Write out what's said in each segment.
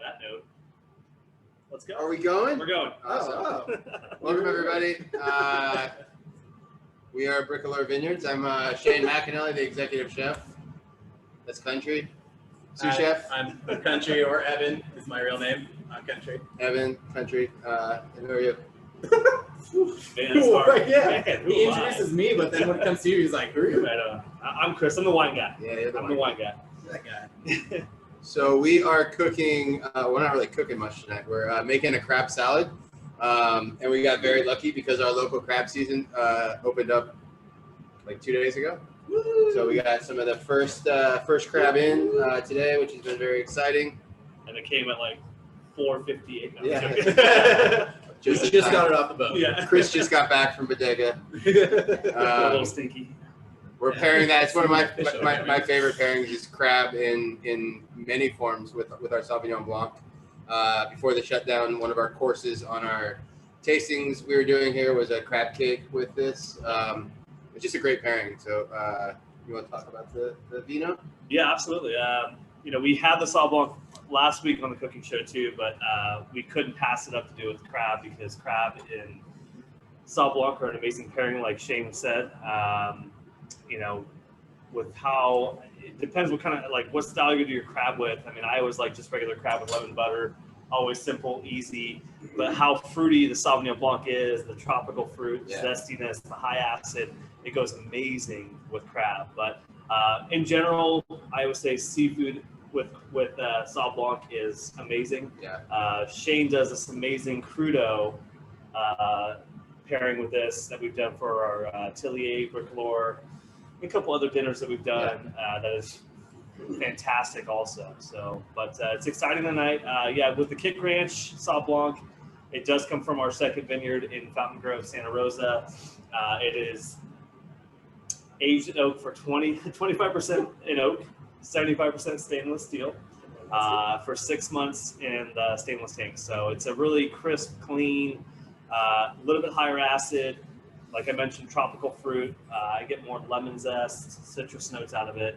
that note, let's go. Are we going? We're going. Awesome. Welcome, everybody. We are Bricoleur Vineyards. I'm Shane McAnally, the executive chef. That's Country. Sous chef. I'm Country, or Evan is my real name. I'm Country. Evan, Country. And who are you? Man, that's hard. Yeah. Man, who He am I? introduces me, but then when it comes to you, he's like, who are you? I'm Chris. I'm the wine guy. Yeah, you're I'm the wine guy. That guy. So we are cooking, we're not really cooking much tonight. We're making a crab salad. And we got very lucky because our local crab season opened up like 2 days ago. Woo! So we got some of the first crab in today, which has been very exciting. And it came at like 4:58. No, Yeah. Just got it off the boat. Yeah. Chris just got back from Bodega. A little stinky. We're pairing that. It's one of my favorite pairings is crab in many forms with our Sauvignon Blanc. Before the shutdown, one of our courses on our tastings we were doing here was a crab cake with this. It's just a great pairing. So you want to talk about the vino? Yeah, absolutely. We had the Sauvignon Blanc last week on the cooking show too, but we couldn't pass it up to do with crab because crab and Sauvignon Blanc are an amazing pairing, like Shane said. With how it depends what kind of what style you do your crab with. I mean, I always like just regular crab with lemon butter, always simple, easy. But how fruity the Sauvignon Blanc is, the tropical fruit, zestiness, the high acid, it goes amazing with crab. But in general, I would say seafood with Sauvignon Blanc is amazing. Yeah. Shane does this amazing crudo pairing with this that we've done for our Tillier, Bricoleur, a couple other dinners that we've done that is fantastic also. So, but it's exciting tonight. With the Kick Ranch Sauvignon Blanc, it does come from our second vineyard in Fountain Grove, Santa Rosa. It is aged in oak for 25% in oak, 75% stainless steel for 6 months in the stainless tank. So it's a really crisp, clean, a little bit higher acid. Like I mentioned, tropical fruit. I get more lemon zest, citrus notes out of it.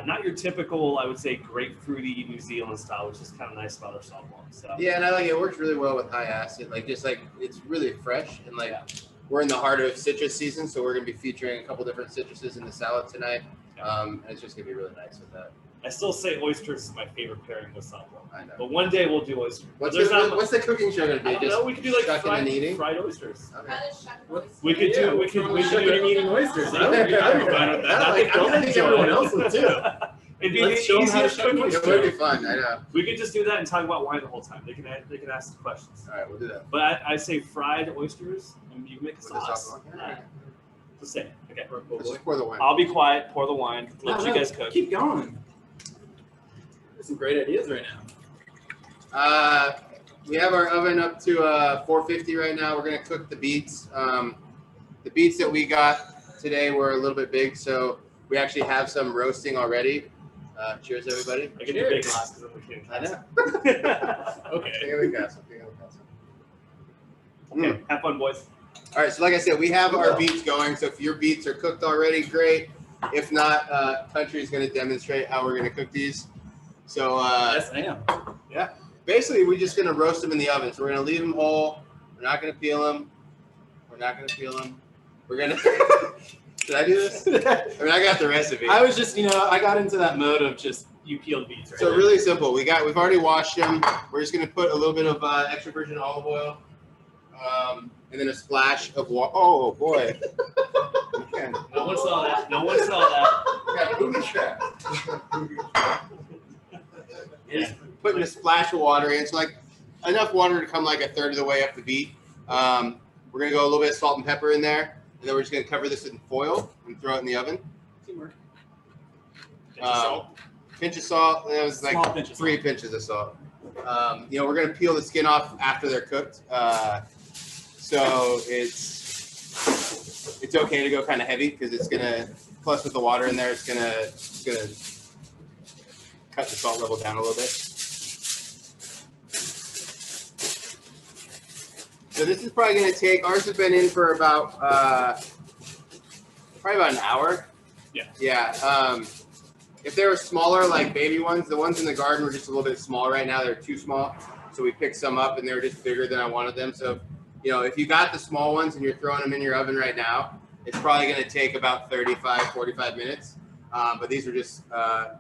Not your typical, I would say, grapefruity New Zealand style, which is kind of nice about our Sauvignon Blanc. So Yeah, and I like it. It works really well with high acid. It's really fresh and we're in the heart of citrus season, so we're gonna be featuring a couple different citruses in the salad tonight. And it's just gonna be really nice with that. I still say oysters is my favorite pairing with Sauvignon Blanc. I know. But one day we'll do oysters. What's the cooking show gonna be? I don't know. We could do shucking and eating? fried oysters. Okay. We could do. We could do eating oysters. I'd be fine with that. I think everyone else would too. It'd be Let's the show 'em how to easiest shuck cooking It show. would be fun. I know. We could just do that and talk about wine the whole time. They can ask the questions. All right, we'll do that. But I say fried oysters, and you make a With the sauce. Sauvignon Blanc? Just say, okay. Let's just pour the wine. I'll be quiet. Pour the wine. Let you guys cook. Keep going. There's some great ideas right now. We have our oven up to 450 right now. We're gonna cook the beets. The beets that we got today were a little bit big, so we actually have some roasting already. Cheers, everybody. I get the big glass because I'm the king. I know. Okay. Take a big glass. Okay, have fun, boys. All right, so like I said, we have our beets going. So if your beets are cooked already, great. If not, Country is going to demonstrate how we're going to cook these. So Yes, I am. yeah, basically we're just going to roast them in the oven. So we're going to leave them whole. We're not going to peel them. We're not going to peel them. We're going to. Did I do this? I mean, I got the recipe. I was just, I got into that mode of just you peeled beets, right? So really simple. We've already washed them. We're just going to put a little bit of extra virgin olive oil, and then a splash of water. Oh boy! Okay. No one saw that. No one saw that. Yeah, booby trap. Just putting a splash of water in, so enough water to come a third of the way up the beet. We're gonna go a little bit of salt and pepper in there, and then we're just gonna cover this in foil and throw it in the oven. Teamwork. Pinch of salt. That was Small pinch of 3 pinches of salt. We're gonna peel the skin off after they're cooked, so it's okay to go kind of heavy because it's gonna, plus with the water in there, it's gonna cut the salt level down a little bit. So this is probably gonna take. Ours has been in for about probably about an hour. Yeah. Yeah. If they were smaller, like baby ones, the ones in the garden were just a little bit small right now. They're too small. So we picked some up and they were just bigger than I wanted them. So, you know, if you got the small ones and you're throwing them in your oven right now, it's probably going to take about 35, 45 minutes. But these are just a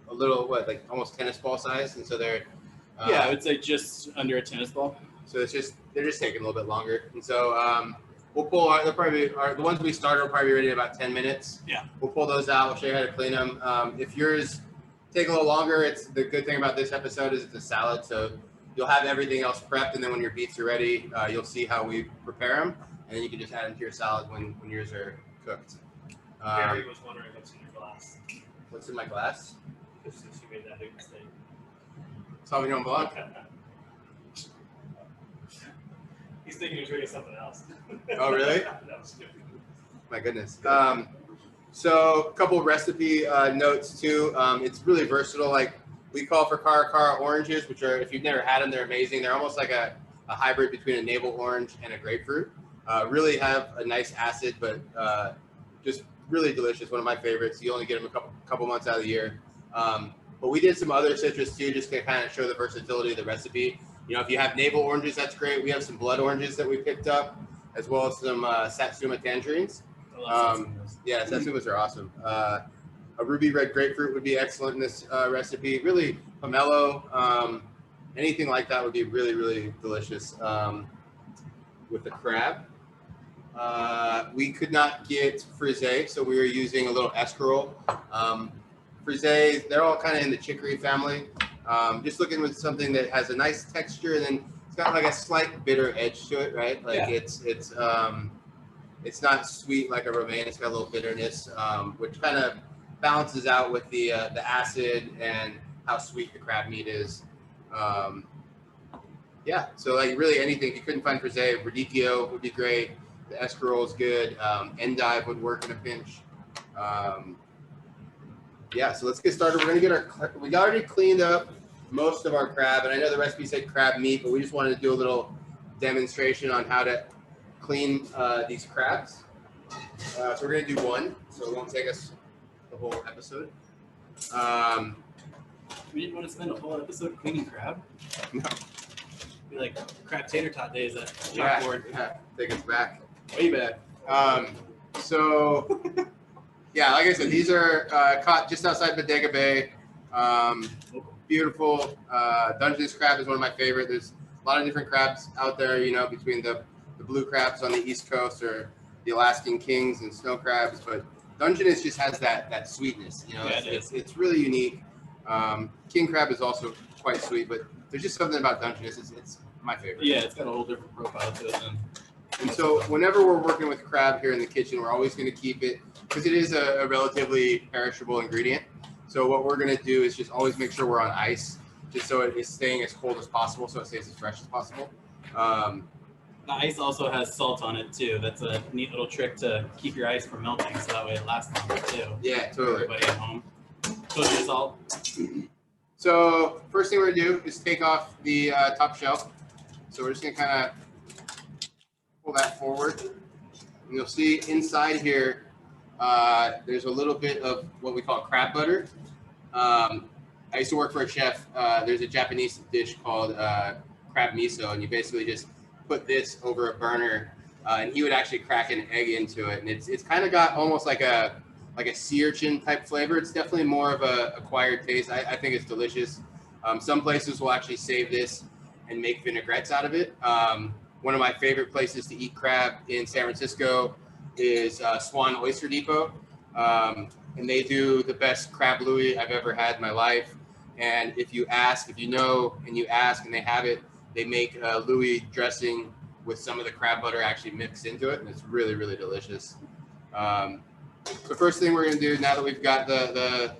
little, like almost tennis ball size. And so they're... yeah, I would say just under a tennis ball. So they're just taking a little bit longer. And so we'll pull the ones we started will probably be ready in about 10 minutes. Yeah. We'll pull those out. We'll show you how to clean them. If yours take a little longer, it's the good thing about this episode is it's a salad. So you'll have everything else prepped, and then when your beets are ready, you'll see how we prepare them, and then you can just add them to your salad when yours are cooked. Gary was wondering what's in your glass. What's in my glass? Just since you made that big mistake. Sauvignon Blanc. He's thinking you're drinking something else. Oh, really? That was good. My goodness. So a couple of recipe notes too. It's really versatile. Like we call for cara oranges, which are, if you've never had them, they're amazing. They're almost like a hybrid between a navel orange and a grapefruit. Really have a nice acid, but just really delicious. One of my favorites. You only get them a couple months out of the year. But we did some other citrus too, just to kind of show the versatility of the recipe. You know, if you have navel oranges, that's great. We have some blood oranges that we picked up, as well as some Satsuma tangerines. Yeah, Satsumas are awesome. A ruby red grapefruit would be excellent in this recipe. Really, pomelo, anything like that would be really, really delicious with the crab. We could not get frisée, so we were using a little escarole. Frisée, they're all kind of in the chicory family. Just looking with something that has a nice texture, and then it's got like a slight bitter edge to it, right? Like it's not sweet like a romaine. It's got a little bitterness, which kind of balances out with the acid and how sweet the crab meat is. Yeah, so like really anything. If you couldn't find frisée, radicchio would be great. The escarole is good. Endive would work in a pinch. Yeah, so let's get started. We're gonna get we already cleaned up most of our crab, and I know the recipe said crab meat, but we just wanted to do a little demonstration on how to clean these crabs. So we're gonna do one, so it won't take us the whole episode. We didn't want to spend a whole episode cleaning crab. No. Be like crab tater tot days at Yeah, chalkboard. yeah, take us back. Way back. So, yeah, like I said, these are caught just outside Bodega Bay. Beautiful. Dungeness crab is one of my favorite. There's a lot of different crabs out there, you know, between the blue crabs on the East Coast or the Alaskan kings and snow crabs. But Dungeness just has that sweetness, you know. Yeah, it's really unique. King crab is also quite sweet, but there's just something about Dungeness. It's my favorite. Yeah, it's got a whole different profile to it than. And so whenever we're working with crab here in the kitchen, we're always going to keep it, because it is a relatively perishable ingredient. So what we're going to do is just always make sure we're on ice, just so it is staying as cold as possible, so it stays as fresh as possible. The ice also has salt on it too. That's a neat little trick to keep your ice from melting, so that way it lasts longer too. Yeah, totally. Everybody at home. Toast your salt. So first thing we're going to do is take off the top shell. So we're just going to kind of pull that forward. And you'll see inside here, there's a little bit of what we call crab butter. I used to work for a chef. There's a Japanese dish called crab miso, and you basically just put this over a burner, and he would actually crack an egg into it. And it's kind of got almost like a sea urchin type flavor. It's definitely more of a acquired taste. I think it's delicious. Some places will actually save this and make vinaigrettes out of it. One of my favorite places to eat crab in San Francisco is Swan Oyster Depot. And they do the best crab louis I've ever had in my life. And if you know, and you ask and they have it, they make louis dressing with some of the crab butter actually mixed into it. And it's really, really delicious. The first thing we're going to do now that we've got the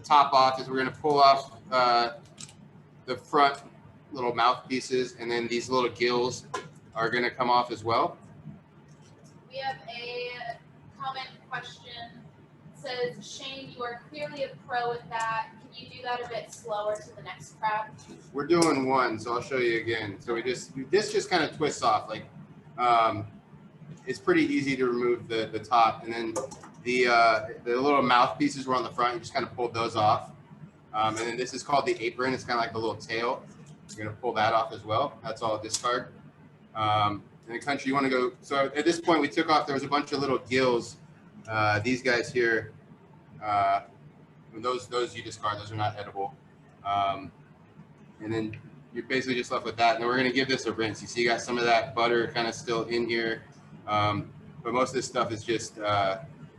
top off is we're going to pull off the front little mouthpieces, and then these little gills are going to come off as well. We have a comment question. It says, Shane, you are clearly a pro with that. Can you do that a bit slower to the next crab? We're doing one, so I'll show you again. So this just kind of twists off. Like it's pretty easy to remove the top, and then The little mouthpieces were on the front. You just kind of pulled those off. And then this is called the apron. It's kind of like the little tail. You're going to pull that off as well. That's all discard. In the country, you want to go. So at this point, we took off. There was a bunch of little gills. These guys here, those you discard. Those are not edible. And then you're basically just left with that. And then we're going to give this a rinse. You see, you got some of that butter kind of still in here. But most of this stuff is just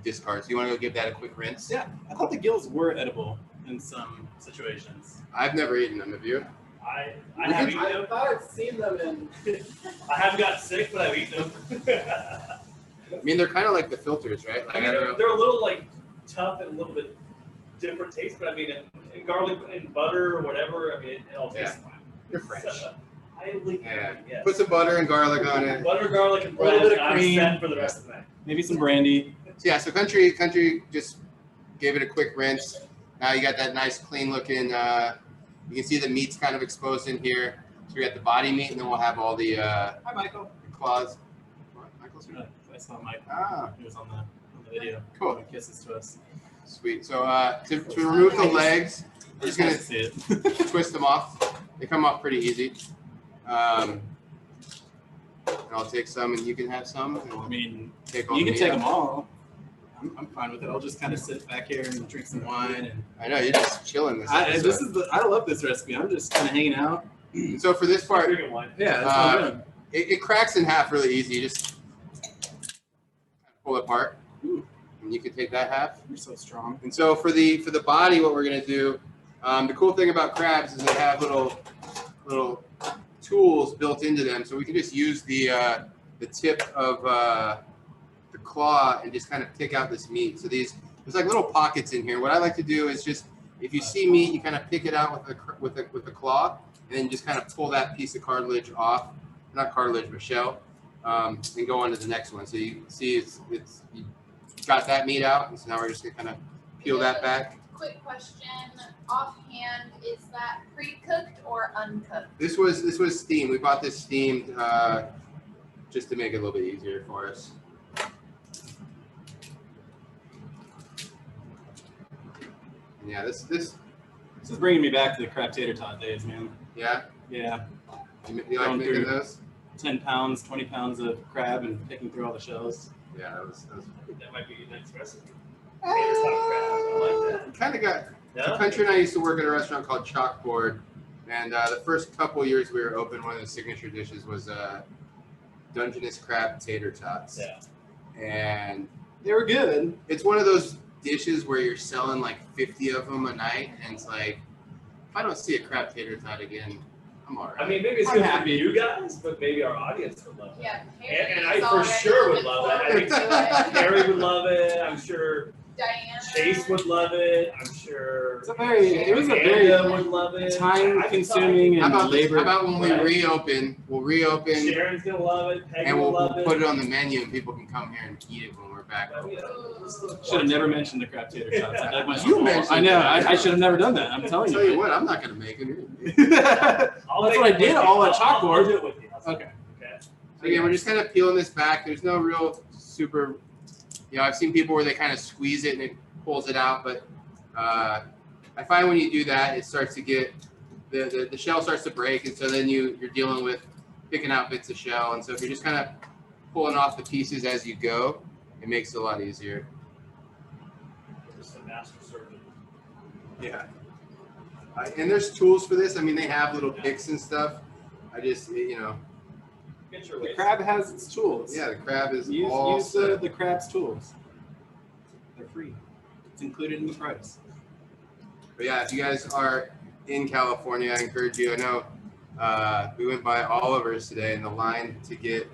discard. So you want to go give that a quick rinse? Yeah, I thought the gills were edible in some situations. I've never eaten them. Have you? I have eaten them. thought I'd seen them in. I haven't gotten sick, but I've eaten them. I mean, they're kind of like the filters, right? Like, I mean, they're a little like tough and a little bit different taste, but I mean, in garlic and butter or whatever, I mean, it all tastes fine. They're fresh. Highly, Yeah. yes. Put some butter and garlic on it. Butter, garlic, and A little bread. bit of I'm cream. set for the rest of the night. Maybe some brandy. So yeah, so country just gave it a quick rinse. Now you got that nice clean looking, you can see the meat's kind of exposed in here. So we got the body meat, and then we'll have all the Hi, Michael. claws. What? Michael's here? I saw Mike. Ah, He was on the video. cool. Giving kisses to us. Sweet. So to remove the legs, we're just Nice gonna to see it. twist them off. They come off pretty easy. And I'll take some, and you can have some. And I we'll mean, take all you the can meat take out. them all. I'm fine with it. I'll just kind of sit back here and drink some wine. And I know you're just chilling this. episode. I love this recipe. I'm just kind of hanging out. So for this part, Drinking wine. Yeah, that's all good. it cracks in half really easy. You just pull it apart, Ooh. and you can take that half. You're so strong. And so for the body, what we're gonna do, the cool thing about crabs is they have little tools built into them, so we can just use the tip of the claw and just kind of pick out this meat. So there's like little pockets in here. What I like to do is just, if you see meat, you kind of pick it out with the claw, and then just kind of pull that piece of cartilage off, not cartilage but shell, and go on to the next one. So you see you got that meat out, and so now we're just gonna kind of peel that back. Quick question, offhand, is that pre-cooked or uncooked? This was steamed. We bought this steamed just to make it a little bit easier for us. And yeah, this This is bringing me back to the crab tater tot days, man. yeah. Yeah, You like Going making through. those? 10 pounds, 20 pounds of crab and picking through all the shells. Yeah, that was That might be a nice recipe. Tater tot crab. I like that. kind of got. No? Country and I used to work at a restaurant called Chalkboard, and the first couple years we were open, one of the signature dishes was Dungeness Crab Tater Tots. Yeah. And They were good. it's one of those dishes where you're selling like 50 of them a night, and it's like, if I don't see a crab tater tot again, I'm all right. I mean, maybe it's I'm good for happy. you guys, but maybe our audience would love it. Yeah. And Harry's I for already sure would looking love it. I think forward to it. Harry would love it. I'm sure Diana. Chase would love it. I'm sure It was a very Amanda would love it. time consuming how and about this? labor. How about when we Right. reopen? We'll reopen, Sharon's gonna love it. Peggy and will we'll love it. put it on the menu, and people can come here and eat it when we're back. But, you know, we'll still- Should have never mentioned the crab tater tots. I dug myself You a hole. mentioned I know. that. I should have never done that. I'm telling I'll tell you you. what, I'm not gonna make it. That's I'll what make I it did with you. all at I'll chalkboard. do it with you. Okay. Okay. So again, we're just kind of peeling this back. There's no real super, I've seen people where they kind of squeeze it and it pulls it out, but I find when you do that, it starts to get, the shell starts to break, and so then you're dealing with picking out bits of shell. And so if you're just kind of pulling off the pieces as you go, it makes it a lot easier. Just a master surgeon. Yeah. And there's tools for this. I mean, they have little picks and stuff. I just, Get your The ways. crab has its tools. yeah, the crab is Use all set. the crab's tools. They're free. It's included in the price. But yeah, if you guys are in California, I encourage you. I know we went by Oliver's today, and the line to get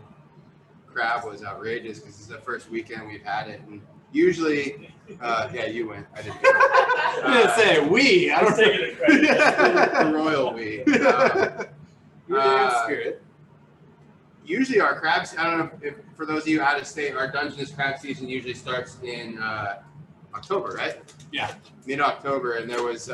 crab was outrageous because it's the first weekend we've had it. And usually, yeah, you went. I didn't. I'm gonna say we. I I was don't taking the credit. The royal we. You're there in spirit. Usually our crabs, I don't know if for those of you out of state, our Dungeness crab season usually starts in October, right? Yeah. Mid-October, and there was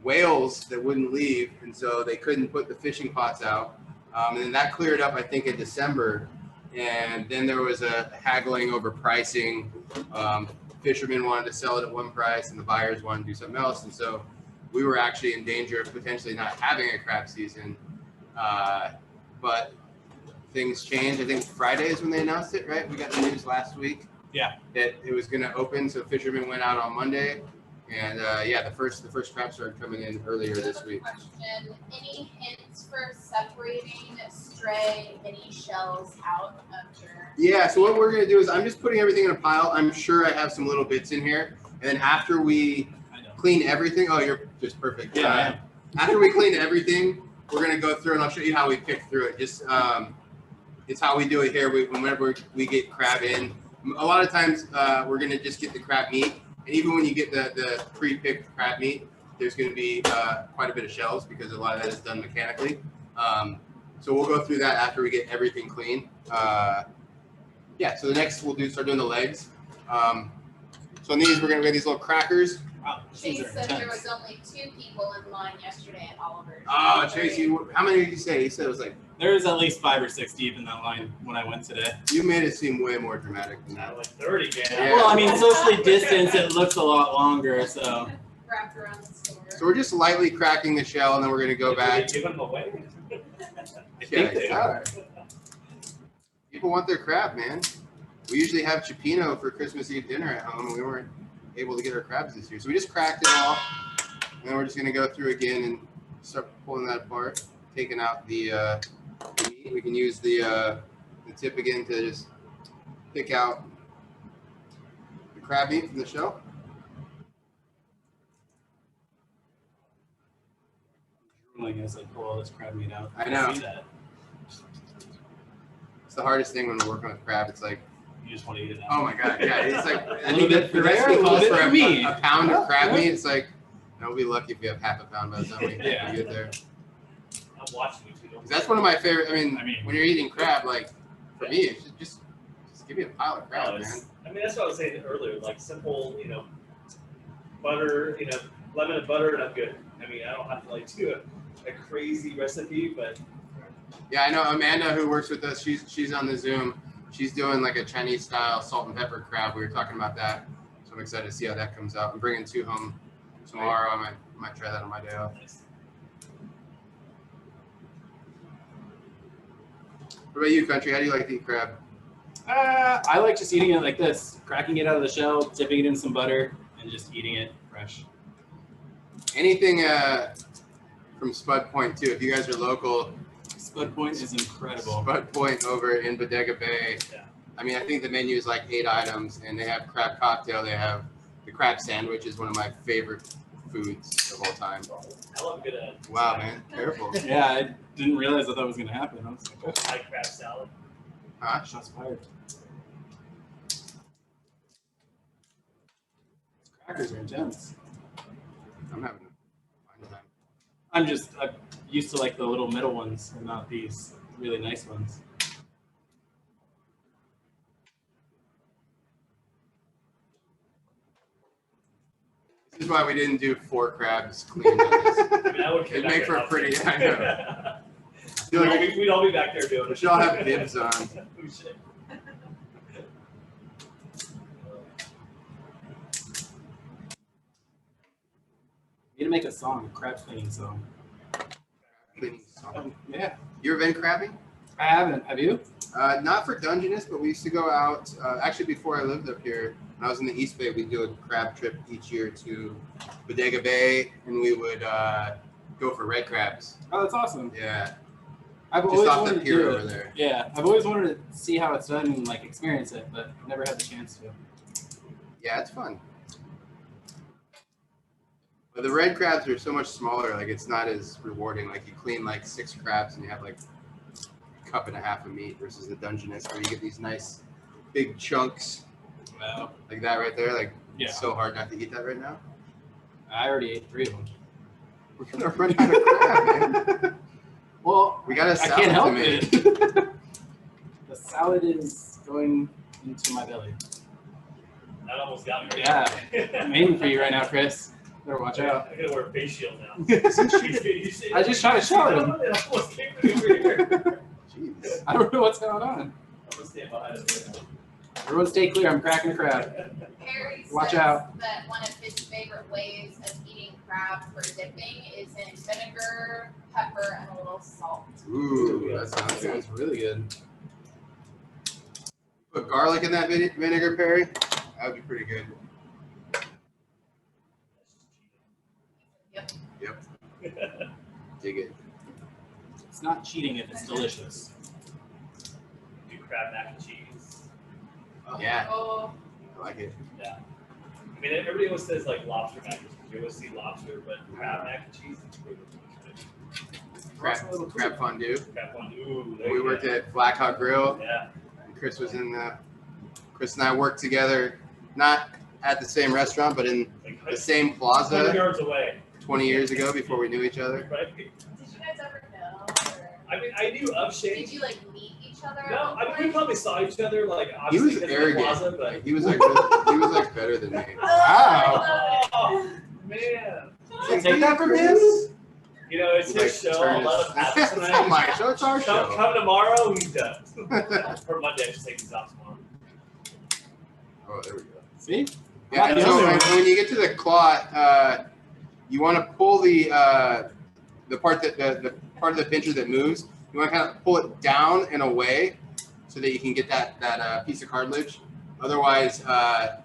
whales that wouldn't leave, and so they couldn't put the fishing pots out. And then that cleared up, I think, in December. and then there was a haggling over pricing. Fishermen wanted to sell it at one price, and the buyers wanted to do something else, and so we were actually in danger of potentially not having a crab season. But things changed. I think Friday is when they announced it, right? We got the news last week. Yeah. That it was going to open, so fishermen went out on Monday, and the first crab started coming in earlier this week. Question: any hints for separating stray mini shells out of your? Yeah. So what we're going to do is I'm just putting everything in a pile. I'm sure I have some little bits in here, and then after we clean everything, oh, you're just perfect. Yeah. After we clean everything, we're going to go through, and I'll show you how we pick through it. Just it's how we do it here. Whenever we get crab in, a lot of times we're going to just get the crab meat. And even when you get the pre-picked crab meat, there's going to be quite a bit of shells because a lot of that is done mechanically. So we'll go through that after we get everything clean. So the next we'll start doing the legs. So on these, we're going to get these little crackers. Wow, Chase said there was only 2 people in line yesterday at Oliver's. Oh, Chase, how many did you say? He said it was like... There was at least 5 or 6 deep in that line when I went today. You made it seem way more dramatic than that. Not like 30, man. Yeah. Well, I mean, socially distanced, it looks a lot longer, so. Wrapped around the store. So we're just lightly cracking the shell, and then we're going to go back. Give them away? I think they are. People want their crab, man. We usually have cioppino for Christmas Eve dinner at home, and we weren't able to get our crabs this year. So we just cracked it all, and then we're just going to go through again and start pulling that apart, taking out the meat. We can use the tip again to just pick out the crab meat from the shell. Drooling as I pull all this crab meat out. I know. See that. It's the hardest thing when we're working with crab. It's like, You just want to eat it out. oh my god, yeah, it's like I little think bit the for there, recipe a little calls bit for for me. a pound of crab Yeah. meat. It's like, we'll be lucky if we have half a pound by the time we Yeah. get there. I'm watching you two. 'Cause that's one of my favorite. I mean, I mean- when you're eating crab, like for me, it's just give me a pile of crab, man. I mean, that's what I was saying earlier. Like simple, butter, lemon and butter, and I'm good. I mean, I don't have to do a crazy recipe, but Yeah, I know Amanda, who works with us. She's on the Zoom. She's doing like a Chinese style salt and pepper crab. We were talking about that, so I'm excited to see how that comes out. I'm bringing 2 home tomorrow. I might try that on my day off. What about you, Country? How do you like to eat crab? I like just eating it like this, cracking it out of the shell, dipping it in some butter, and just eating it fresh. Anything from Spud Point too? If you guys are local, Spud Point is incredible. Spud Point over in Bodega Bay. Yeah. I mean, I think the menu is like 8 items, and they have crab cocktail. They have the crab sandwich is one of my favorite foods of all time. I love a good Wow, man, careful. Yeah, I didn't realize that was going to happen. I was like, oh, high crab salad. Huh? shots fired. Crackers are intense. I'm having a fine time. I'm used to like the little middle ones and not these really nice ones. This is why we didn't do 4 crabs cleaned on this. I mean, I would It'd make for a pretty. I know. I feel like We'd all be back there doing we it. should all have bibs on. We should. Need to make a song, a crab cleaning song. Cleaning song. Yeah, You ever been crabbing? I haven't. Have you? Not for Dungeness, but we used to go out. Actually, before I lived up here, when I was in the East Bay, we'd do a crab trip each year to Bodega Bay, and we would go for red crabs. Oh, that's awesome. Yeah, I've just always off the wanted to pier do over it. there. Yeah, I've always wanted to see how it's done and like experience it, but I've never had the chance to. Yeah, it's fun. But the red crabs are so much smaller. Like it's not as rewarding. Like you clean like 6 crabs and you have like a cup and a half of meat versus the Dungeness where you get these nice big chunks Wow. like that right there. Like Yeah. it's so hard not to eat that right now. I already ate 3 of them. We're gonna run out of crab, man. Well, We got a I salad can't to help make. it. The salad is going into my belly. That almost got me. Yeah. I'm aiming for you right now, Chris. Better watch out. I'm gonna wear a face shield now. I just tried to shout at him. It almost came to me over here. Jeez. I don't know what's going on. I'm to stand behind it. Everyone stay clear. I'm cracking a crab. Perry Watch says out. that one of his favorite ways of eating crab for dipping is in vinegar, pepper, and a little salt. Ooh, that sounds really good. Put garlic in that vinegar, Perry? That would be pretty good. Yep. Dig it. It's not cheating if it's delicious. Do crab mac and cheese. Yeah, Oh, I like it. Yeah. I mean, everybody always says like lobster mac and cheese. You always see lobster, but crab mac and cheese is really good. Crab fondue. Crab fondue. Ooh, there We you worked go. at Black Hawk Grill. Yeah. And Chris and I worked together, not at the same restaurant, but in Like the same 100 plaza yards away. 20 years ago before we knew each other. Right? did you guys ever know? Or I mean, I knew of Shane. did you like meet each other? No, at one I mean, we point? probably saw each other, like, He obviously was because of the arrogant. plaza, but... He was like better than me. Wow. Oh, man. Take that from him. You know, it's his show. I'll let him have it It's tonight. not my show, it's our show. Come tomorrow, he's done. Or Monday, I should take these off tomorrow. Oh, there we go. See? Yeah, and so when you get to the claw, you want to pull the part that the part of the pincher that moves. You want to kind of pull it down and away so that you can get that piece of cartilage. Otherwise,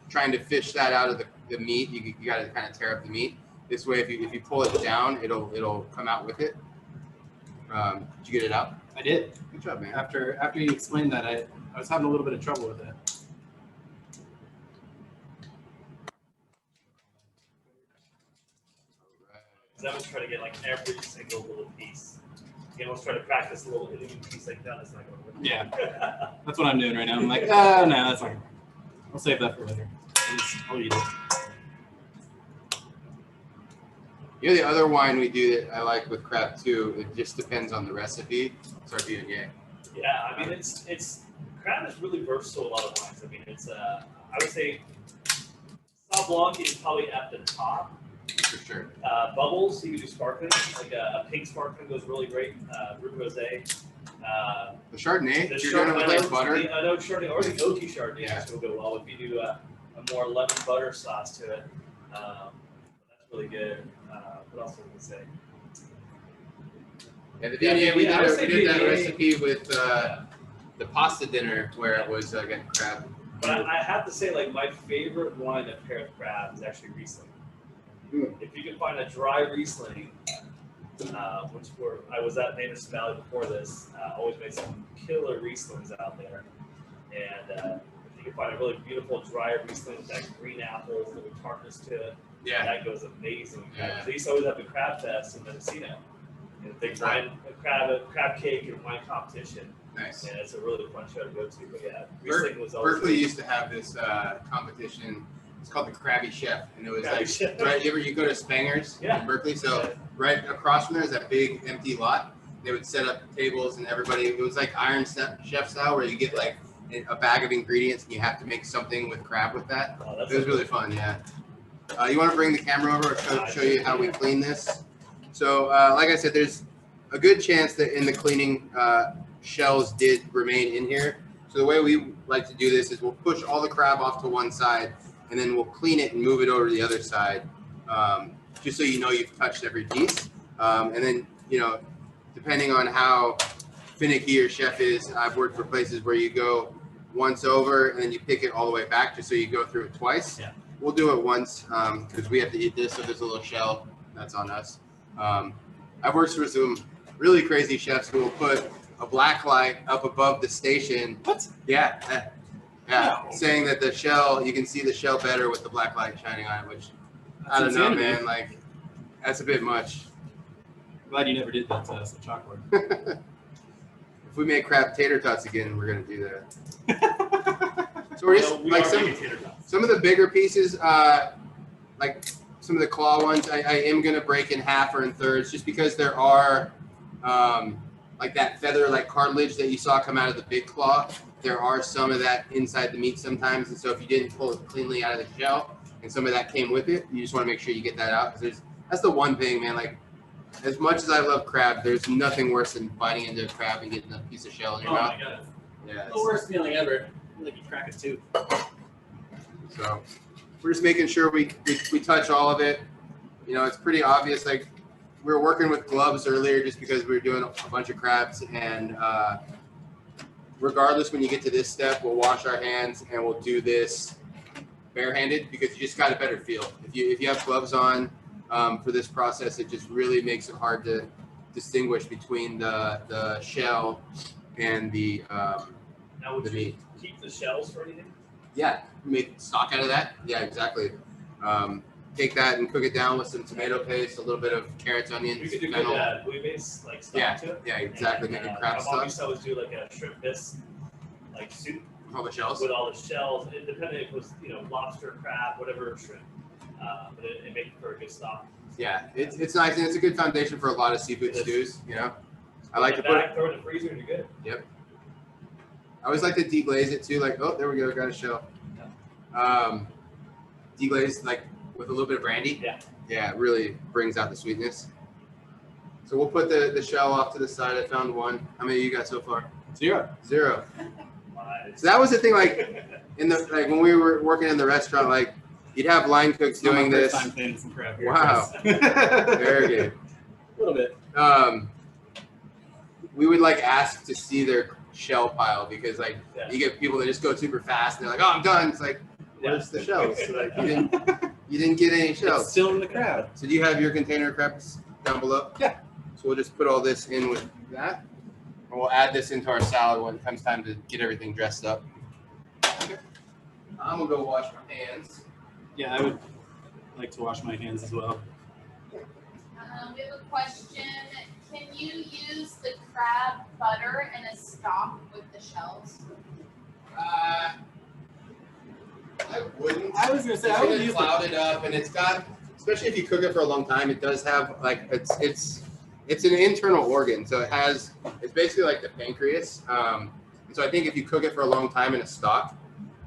trying to fish that out of the meat, you got to kind of tear up the meat. This way, if you pull it down, it'll come out with it. Did you get it out? I did. Good job, man. After you explained that, I was having a little bit of trouble with it. I always try to get like every single little piece. You almost try to practice a little hitting piece like that. It's not going to work. Yeah. That's what I'm doing right now. I'm like, no, that's not. I'll save that for later. I'll eat it. You know the other wine we do that I like with crab too. It just depends on the recipe. It's our Viognier. Yeah, I mean, it's crab is really versatile in a lot of wines. I mean, it's I would say Sauvignon Blanc is probably at the top. For sure. Bubbles, you can do sparkling. Like a pink sparkling goes really great. Roux rosé. The Chardonnay, The if you're doing it with like butter. I know Chardonnay or the oaky Chardonnay Yeah. will go well if you do a more lemon butter sauce to it. That's really good. What else was I going to say? Yeah, the Viognier, we I would say did that Viognier. recipe with the pasta dinner where it was again crab. But I have to say, like, my favorite wine to pair with crab is actually Riesling. If you can find a dry Riesling, I was at Famous Valley before this, always made some killer Rieslings out there. And if you can find a really beautiful dry Riesling with that green apples, little tartness to it, Yeah. that goes amazing. Yeah. They used to always have the crab fest in Mendocino. And a big wine, crab cake and wine competition. Nice. And it's a really fun show to go to. But yeah, Riesling was always Berkeley used to have this competition. It's called the Krabby Chef, and it was Krabby like Chef. right. You go to Spangers Yeah. in Berkeley, so right across from there is that big empty lot. They would set up tables, and everybody. It was like Iron Chef style, where you get like a bag of ingredients, and you have to make something with crab with that. Oh, that's It was really fun. Yeah. You want to bring the camera over or show you how we clean this? So, like I said, there's a good chance that in the cleaning, shells did remain in here. So the way we like to do this is we'll push all the crab off to one side, and then we'll clean it and move it over to the other side, just so you know you've touched every piece. And then, you know, depending on how finicky your chef is, I've worked for places where you go once over and then you pick it all the way back just so you go through it twice. Yeah. We'll do it once because we have to eat this, so there's a little shell. That's on us. I've worked for some really crazy chefs who will put a black light up above the station. What? Yeah. Yeah, No. saying that the shell, you can see the shell better with the black light shining on it, which I don't know, man. Like, that's a bit much. I'm glad you never did that to us at Chalkboard. If we make crab tater tots again, we're gonna do that. So we're just We like are making tater tots. some of the bigger pieces, like some of the claw ones, I am gonna break in half or in thirds, just because there are like that feather, like cartilage that you saw come out of the big claw. There are some of that inside the meat sometimes, and so if you didn't pull it cleanly out of the shell, and some of that came with it, you just want to make sure you get that out. Because that's the one thing, man. Like, as much as I love crab, there's nothing worse than biting into a crab and getting a piece of shell in your Oh mouth. my god. Yeah. The worst feeling ever. Like you crack a tooth. So we're just making sure we touch all of it. You know, it's pretty obvious. Like we were working with gloves earlier just because we were doing a bunch of crabs, and regardless, when you get to this step, we'll wash our hands and we'll do this barehanded because you just got a better feel. If you have gloves on for this process, it just really makes it hard to distinguish between the shell and the Now, would the you meat. keep the shells for anything? Yeah, make stock out of that. Yeah, exactly. Take that and cook it down with some tomato paste, a little bit of carrots, onions, You could do fennel. good bouillabaisse like stock Yeah, to it. yeah, exactly. And, Making crab my mom stock. used to always do like a shrimp bisque like soup All the shells. with all the shells. It depended if it was lobster, crab, whatever shrimp, but it made for a good stock. Yeah, it's nice and it's a good foundation for a lot of seafood stews. You know, I like to put. Throw it in the freezer and you're good. Yep. I always like to deglaze it too. Like, oh, there we go, got a shell. Deglaze like with a little bit of brandy. Yeah. Yeah, it really brings out the sweetness. So we'll put the shell off to the side. I found one. How many you got so far? 0. 0. Nice. So that was the thing. Like when we were working in the restaurant, like you'd have line cooks doing this. First time cleaning some crab here. Wow. Chris. Very good. A little bit. We would like ask to see their shell pile because like Yeah. you get people that just go super fast and they're like, oh, I'm done. It's like, where's the shells? Like you didn't get any It's shells. still in the crab. So do you have your container crabs down below? Yeah. So we'll just put all this in with that, and we'll add this into our salad when it comes time to get everything dressed up. Okay. I'm gonna go wash my hands. Yeah, I would like to wash my hands as well. We have a question. Can you use the crab butter in a stock with the shells? I wouldn't. I was gonna say, It's I would gonna use cloud it up, and it's got, especially if you cook it for a long time, it does have like it's an internal organ, so it's basically like the pancreas. And so I think if you cook it for a long time in a stock,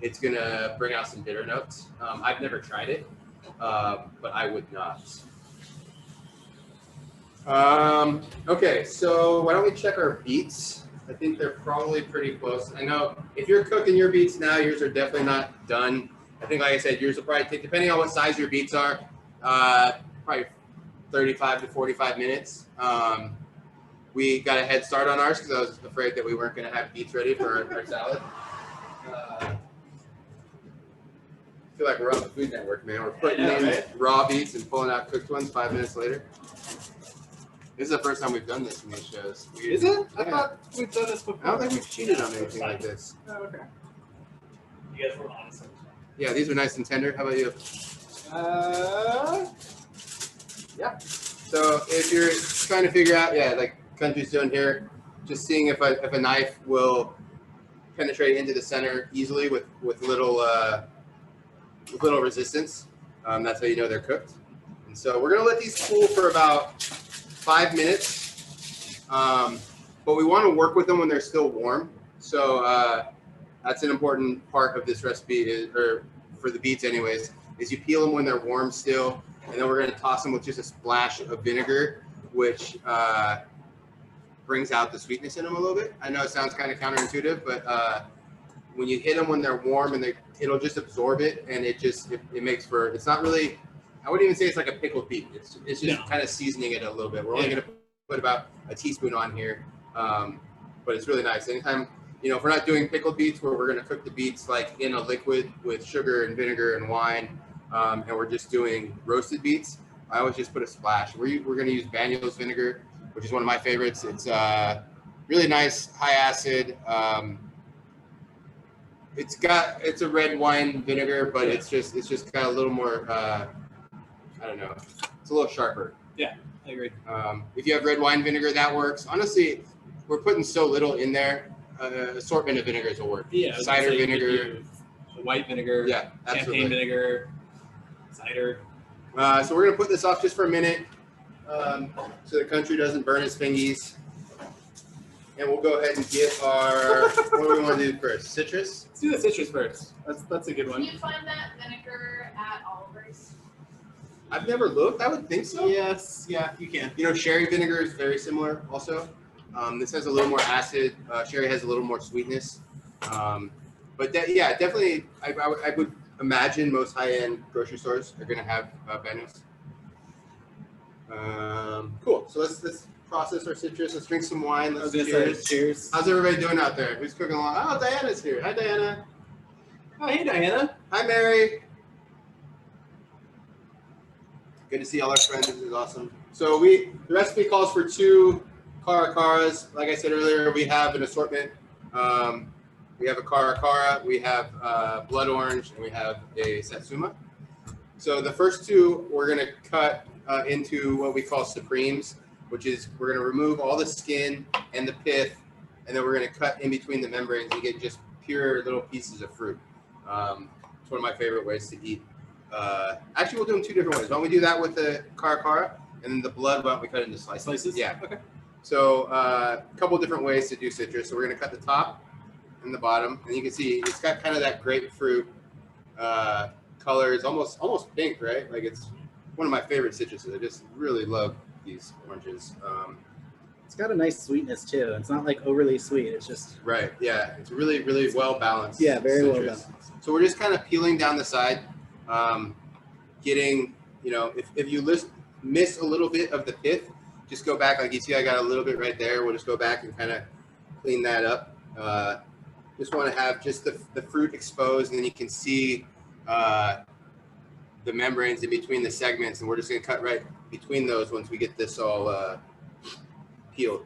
it's gonna bring out some bitter notes. I've never tried it, but I would not. Okay, so why don't we check our beets? I think they're probably pretty close. I know if you're cooking your beets now, yours are definitely not done. I think, like I said, yours will probably take, depending on what size your beets are, probably 35 to 45 minutes. We got a head start on ours because I was afraid that we weren't going to have beets ready for our salad. I feel like we're on the Food Network, man. We're putting in raw beets and pulling out cooked ones 5 minutes later. This is the first time we've done this in these shows. Is it? I Yeah. thought we've done this before. I don't think we've cheated on anything like this. Oh, okay. You guys were honest. Yeah, these are nice and tender. How about you? Yeah. So if you're trying to figure out, like Country's doing here, just seeing if a knife will penetrate into the center easily with little resistance. That's how you know they're cooked. And so we're gonna let these cool for about 5 minutes, but we want to work with them when they're still warm. So that's an important part of this recipe, or for the beets anyways, is you peel them when they're warm still, and then we're going to toss them with just a splash of vinegar, which brings out the sweetness in them a little bit. I know it sounds kind of counterintuitive, but when you hit them when they're warm, and it'll just absorb it, and it makes for, it's not really, I wouldn't even say it's like a pickled beet. It's just kind of seasoning it a little bit. We're only going to put about a teaspoon on here, but it's really nice. Anytime, if we're not doing pickled beets, where we're going to cook the beets like in a liquid with sugar and vinegar and wine, and we're just doing roasted beets, I always just put a splash. We're going to use Banyos vinegar, which is one of my favorites. It's really nice, high acid. It's a red wine vinegar, but it's just got a little more. I don't know. It's a little sharper. Yeah, I agree. If you have red wine vinegar, that works. Honestly, we're putting so little in there. Assortment of vinegars will work. Yeah, cider vinegar, white vinegar. Yeah, absolutely. Champagne vinegar, cider. So we're gonna put this off just for a minute, so the Country doesn't burn his fingies. And we'll go ahead and get our. What do we want to do first? Citrus. Let's do the citrus first. That's a good one. Can you find that vinegar at Oliver's? I've never looked. I would think so. Yes, yeah, you can. Sherry vinegar is very similar also. This has a little more acid. Sherry has a little more sweetness. But yeah, definitely, I would imagine most high-end grocery stores are going to have banyos. Cool. So let's process our citrus. Let's drink some wine. Let's cheers. Cheers. How's everybody doing out there? Who's cooking along? Oh, Diana's here. Hi, Diana. Oh, hey, Diana. Hi, Mary. Good to see all our friends. This is awesome. So the recipe calls for 2 caracaras. Like I said earlier, we have an assortment. We have a caracara, we have blood orange, and we have a satsuma. So the first 2 we're going to cut into what we call supremes, which is we're going to remove all the skin and the pith, and then we're going to cut in between the membranes and get just pure little pieces of fruit. It's one of my favorite ways to eat. Actually, we'll do them 2 different ways. Why don't we do that with the caracara, and then the blood, why don't we cut it into slices? Slices? Yeah. Okay. So a couple different ways to do citrus. So we're going to cut the top and the bottom, and you can see it's got kind of that grapefruit color. It's almost pink, right? Like it's one of my favorite citruses. I just really love these oranges. It's got a nice sweetness too. It's not like overly sweet. It's just right. Yeah, it's really well balanced. Yeah, very citrus. well balanced. So we're just kind of peeling down the side, getting, you know, if you miss a little bit of the pith, just go back. Like you see, I got a little bit right there. We'll just go back and kind of clean that up. Just want to have just the fruit exposed, and then you can see the membranes in between the segments, and we're just going to cut right between those once we get this all peeled.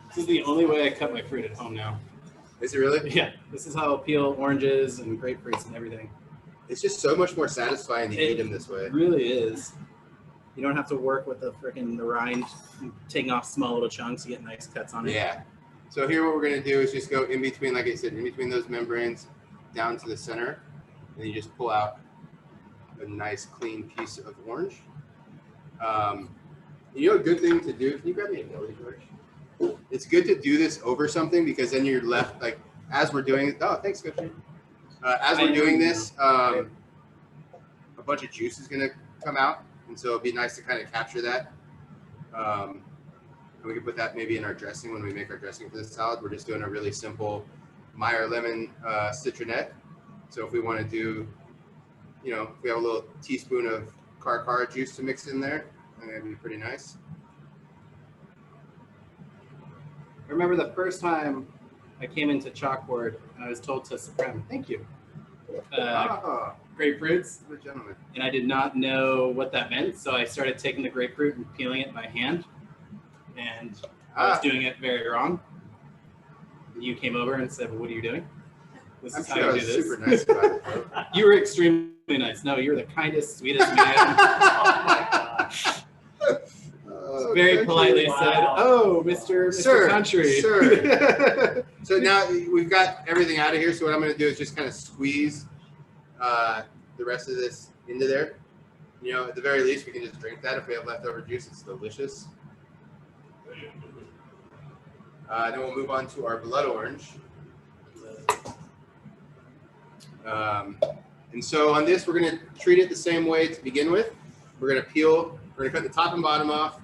This is the only way I cut my fruit at home now. Is it really? Yeah, this is how I'll peel oranges and grapefruits and everything. It's just so much more satisfying to eat them this way. It really is. You don't have to work with the rind, taking off small little chunks. You get nice cuts on it. Yeah. So here what we're going to do is just go in between, like I said, in between those membranes down to the center. And you just pull out a nice clean piece of orange. You know, a good thing to do, can you grab me a deli, George? It's good to do this over something, because then you're left, like, as we're doing it. Oh, thanks, Coach. As we're doing this, a bunch of juice is going to come out. And so it'd be nice to kind of capture that. And we can put that maybe in our dressing when we make our dressing for the salad. We're just doing a really simple Meyer lemon citronette. So if we want to do, you know, if we have a little teaspoon of caracara juice to mix in there, that'd be pretty nice. I remember the first time I came into Chalkboard and I was told to supreme. Thank you. Grapefruits. What a gentleman. And I did not know what that meant, so I started taking the grapefruit and peeling it by hand. And I was doing it very wrong. And you came over and said, well, what are you doing? This is how you do this. Super nice about it, bro. You were extremely nice. No, you were the kindest, sweetest man. Oh my gosh. Very politely Wow. said, oh, Mr. Sir, Country. sir. So now we've got everything out of here. So what I'm going to do is just kind of squeeze the rest of this into there. You know, at the very least, we can just drink that. If we have leftover juice, it's delicious. Then we'll move on to our blood orange. And so on this, we're going to treat it the same way to begin with. We're going to peel, we're going to cut the top and bottom off.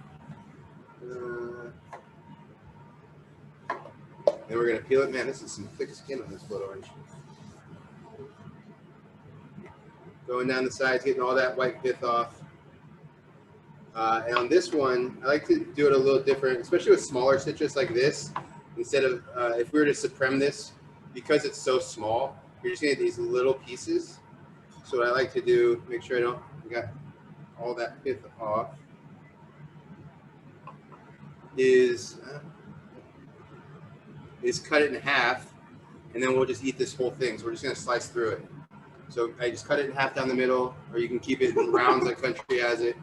Then we're going to peel it. Man, this is some thick skin on this blood orange. Going down the sides, getting all that white pith off. And on this one, I like to do it a little different, especially with smaller citrus like this. Instead of, if we were to supreme this, because it's so small, you're just going to get these little pieces. So what I like to do, make sure I don't get all that pith off, is cut it in half, and then we'll just eat this whole thing. So we're just going to slice through it. So I just cut it in half down the middle, or you can keep it in rounds like Country has it.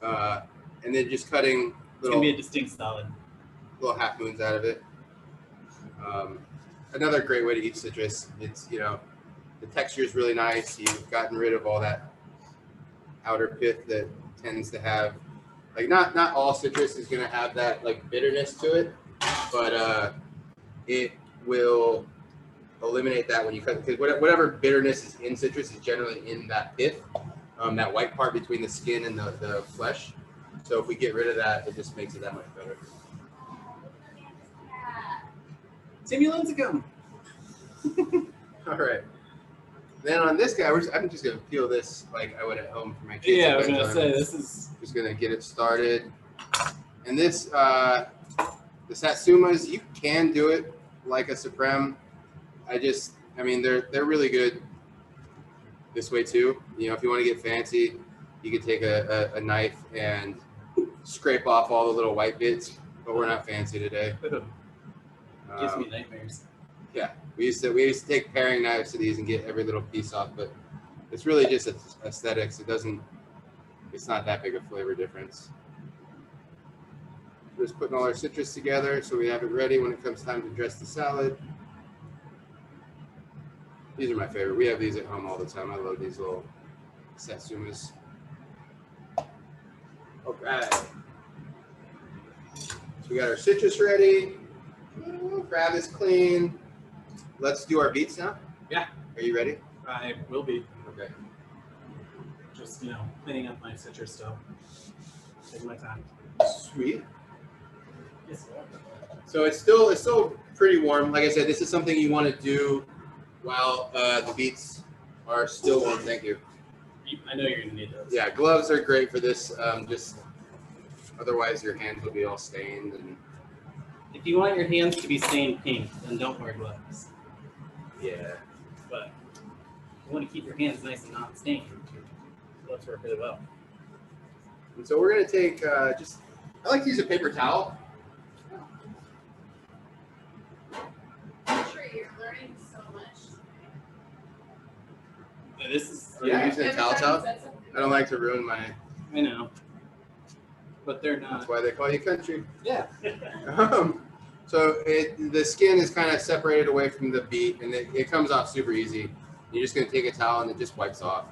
And then just cutting It's going to be a distinct salad. little half moons out of it. Another great way to eat citrus. It's, you know, the texture is really nice. You've gotten rid of all that outer pith that tends to have, like, not all citrus is going to have that like bitterness to it, but it will eliminate that when you cut, because whatever bitterness is in citrus is generally in that pith, that white part between the skin and the flesh. So if we get rid of that, it just makes it that much better. Simulensicum. All right. Then on this guy, I'm just gonna peel this like I would at home for my kids. Yeah, I was gonna say this is just gonna get it started. And this, the Satsumas, you can do it like a Supreme. I mean, they're really good this way too. You know, if you want to get fancy, you can take a knife and scrape off all the little white bits. But we're not fancy today. Gives me nightmares. Yeah, we used to take paring knives to these and get every little piece off, but it's really just aesthetics. It's not that big a flavor difference. We're just putting all our citrus together so we have it ready when it comes time to dress the salad. These are my favorite. We have these at home all the time. I love these little Satsumas. Okay. So we got our citrus ready. Crab is clean. Let's do our beets now. Yeah. Are you ready? I will be. Okay. Just, cleaning up my citrus still. Taking my time. Sweet. Yes. So it's still pretty warm. Like I said, this is something you want to do while the beets are still warm. Thank you. I know you're gonna need those. Yeah, gloves are great for this. Just otherwise your hands will be all stained. And If you want your hands to be stained pink, then don't wear gloves. yeah. But you want to keep your hands nice and not stained. Gloves work really well. And so we're gonna take I like to use a paper towel. I'm sure you're learning so much. Yeah, this is. Are you using a Every towel time towel? you said something. I don't like to ruin my. I know. But they're That's not. why they call you country. Yeah. So the skin is kind of separated away from the beet, and it comes off super easy. You're just gonna take a towel and it just wipes off.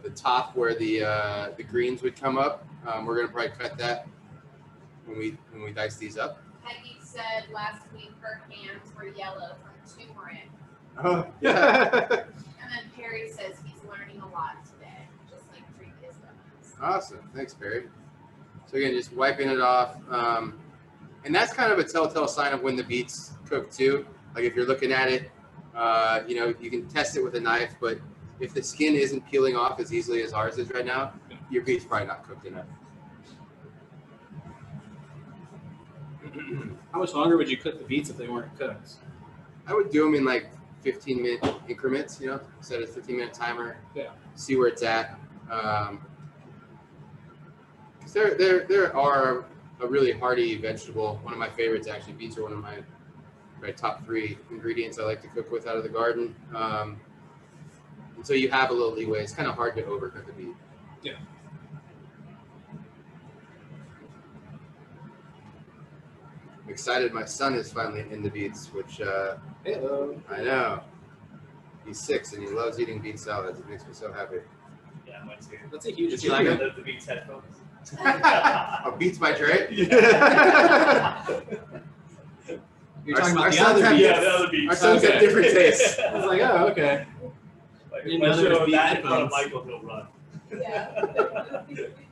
The top where the greens would come up, we're gonna probably cut that when we dice these up. Peggy said last week her hands were yellow from turmeric. Oh yeah. And then Perry says he's learning a lot today, just like previous ones. Awesome, thanks Barry. So again, just wiping it off, and that's kind of a telltale sign of when the beets cook too. Like if you're looking at it, you can test it with a knife, but if the skin isn't peeling off as easily as ours is right now, your beet's probably not cooked enough. How much longer would you cook the beets if they weren't cooked? I would do them in like 15-minute increments, set a 15-minute timer. Yeah. See where it's at. Because there are a really hearty vegetable. One of my favorites actually. Beets are one of my top 3 ingredients I like to cook with out of the garden. And so you have a little leeway. It's kind of hard to overcook a beet. Yeah. I'm excited. My son is finally into beets, which Hello. I know. He's 6 and he loves eating beet salads. It makes me so happy. Yeah, mine too. That's a huge Did you like achievement. The Beets headphones. Oh, Beets by Dre? You're Our- talking our about the sons other have- beets. Yeah, the other Beets. Our sons have different tastes. I was like, oh, okay. Like, You if I know there's show Beet that in front of headphones. Michael, he'll run. Yeah.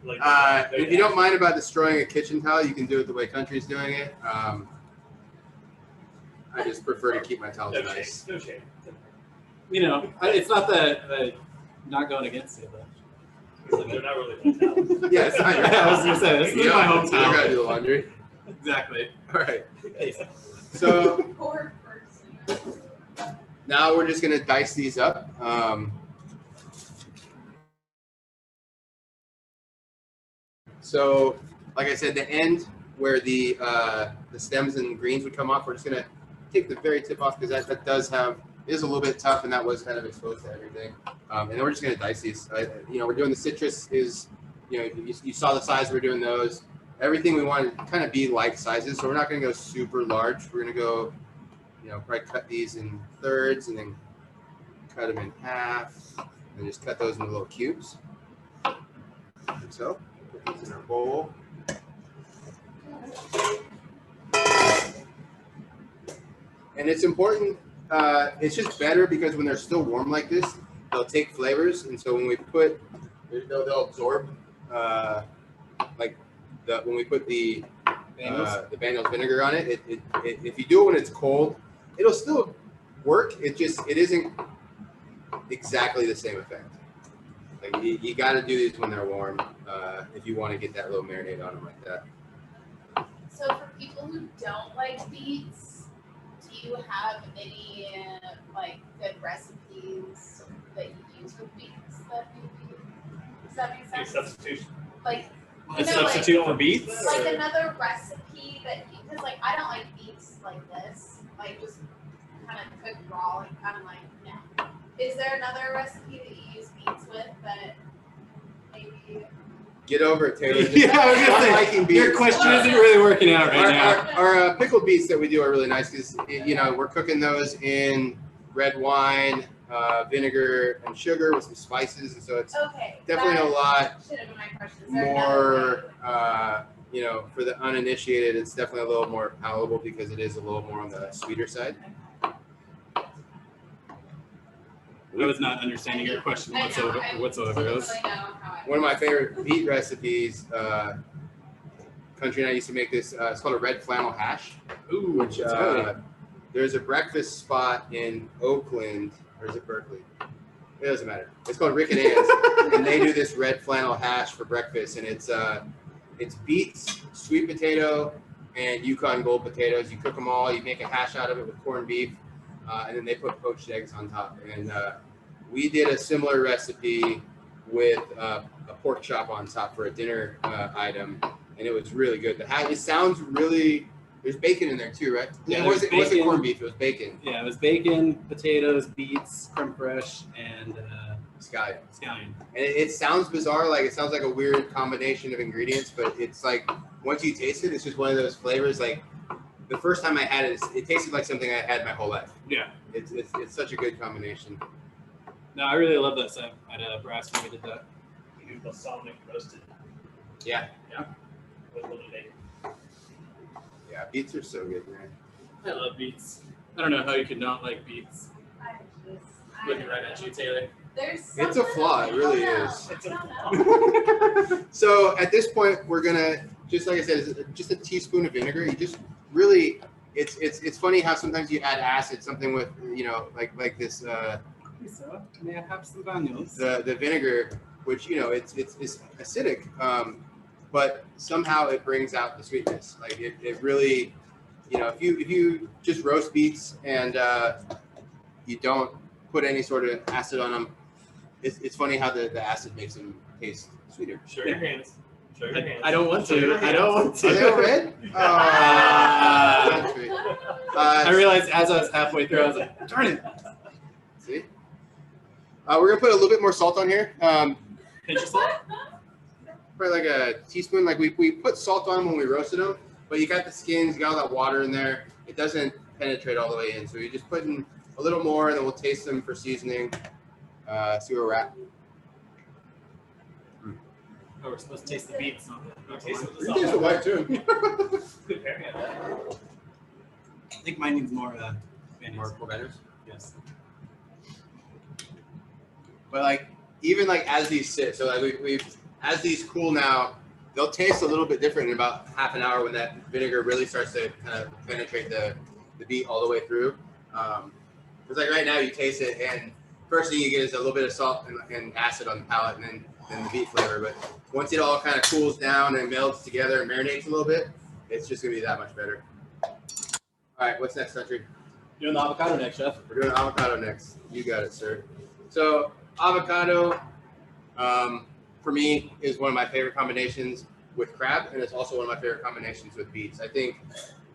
Like, If you don't mind about destroying a kitchen towel, you can do it the way Country's doing it. I just prefer to keep my towels no nice. shame. No shame. It's not that not going against it, but It's like, they're not really my towels. Yeah, it's not your I was towel. gonna say this is You my don't- you don't gotta hometown. do the laundry. Exactly. All right. So Poor person. now we're just gonna dice these up. So, like I said, the end where the stems and greens would come off, we're just gonna take the very tip off because that is a little bit tough, and that was kind of exposed to everything. And then we're just gonna dice these. We're doing the citrus is, you saw the size we're doing those. Everything we want to kind of be like sizes, so we're not gonna go super large. We're gonna go, probably cut these in thirds and then cut them in half, and just cut those into little cubes. Like so. Put these in our bowl. And it's important, it's just better because when they're still warm like this, they'll take flavors. And so when we put, they'll absorb, when we put the the Daniel's vinegar on it. If you do it when it's cold, it'll still work. It isn't exactly the same effect. Like you got to do these when they're warm if you want to get that little marinade on them like that. So for people who don't like beets, do you have any like good recipes that you use with beets that maybe does that make sense? Substitution. Like A substitute for beets? like another recipe that because like I don't like beets like this, like just kind of cooked raw. Like I'm like no. Is there another recipe that you use beets with that maybe? Get over it, Taylor. Yeah, I was gonna say, liking beets. your question isn't really working out right now. Our pickled beets that we do are really nice because we're cooking those in red wine, vinegar, and sugar with some spices, and so it's definitely a lot more. For the uninitiated, it's definitely a little more palatable because it is a little more on the sweeter side. I was not understanding your question whatsoever. One of my favorite beet recipes, Country and I used to make this. It's called a red flannel hash. Ooh, which there's a breakfast spot in Oakland, or is it Berkeley? It doesn't matter. It's called Rick and Ann's, and they do this red flannel hash for breakfast, and it's beets, sweet potato, and Yukon Gold potatoes. You cook them all. You make a hash out of it with corned beef, and then they put poached eggs on top. And we did a similar recipe with a pork chop on top for a dinner item, and it was really good. It sounds really. There's bacon in there too, right? Yeah, it wasn't corned beef. It was bacon. Yeah, it was bacon, potatoes, beets, creme fraiche, and scallion. Scallion. And it sounds bizarre, like it sounds like a weird combination of ingredients, but it's like once you taste it, it's just one of those flavors. Like the first time I had it, it tasted like something I had my whole life. Yeah, it's such a good combination. No, I really love that stuff. At Brass when we did that. You do balsamic roasted. Yeah. With a little bacon. Yeah, beets are so good, man. I love beets. I don't know how you could not like beets. Looking right at you, Taylor. It's a flaw. It really is. It's a flaw. So at this point, we're gonna just like I said, just a teaspoon of vinegar. You just really, it's funny how sometimes you add acid, something with like this. So may I have some granules? The vinegar, which it's acidic, but somehow it brings out the sweetness. Like it really, if you just roast beets and you don't put any sort of acid on them, it's funny how the acid makes them taste sweeter. Show your hands. Show your hands. I don't want to. I don't want to. Are they all red? That's sweet. I realized as I was halfway through, I was like, darn it. See? We're gonna put a little bit more salt on here. Pinch of salt? Probably like a teaspoon. Like we put salt on when we roasted them, but you got the skins, you got all that water in there. It doesn't penetrate all the way in, so you just put in a little more, and then we'll taste them for seasoning. See where we're at. Oh, we're supposed to taste the beets. Taste the white too. Good pairing. I think mine needs more More banners. Yes. But like even like as these sit, so like we've as these cool now, they'll taste a little bit different in about half an hour when that vinegar really starts to kind of penetrate the beet all the way through. Because like right now you taste it, and first thing you get is a little bit of salt and acid on the palate, and then the beet flavor. But once it all kind of cools down and melds together and marinates a little bit, it's just gonna be that much better. All right, what's next, Country? Doing the avocado next, chef. We're doing avocado next. You got it, sir. So avocado, for me, is one of my favorite combinations with crab, and it's also one of my favorite combinations with beets. I think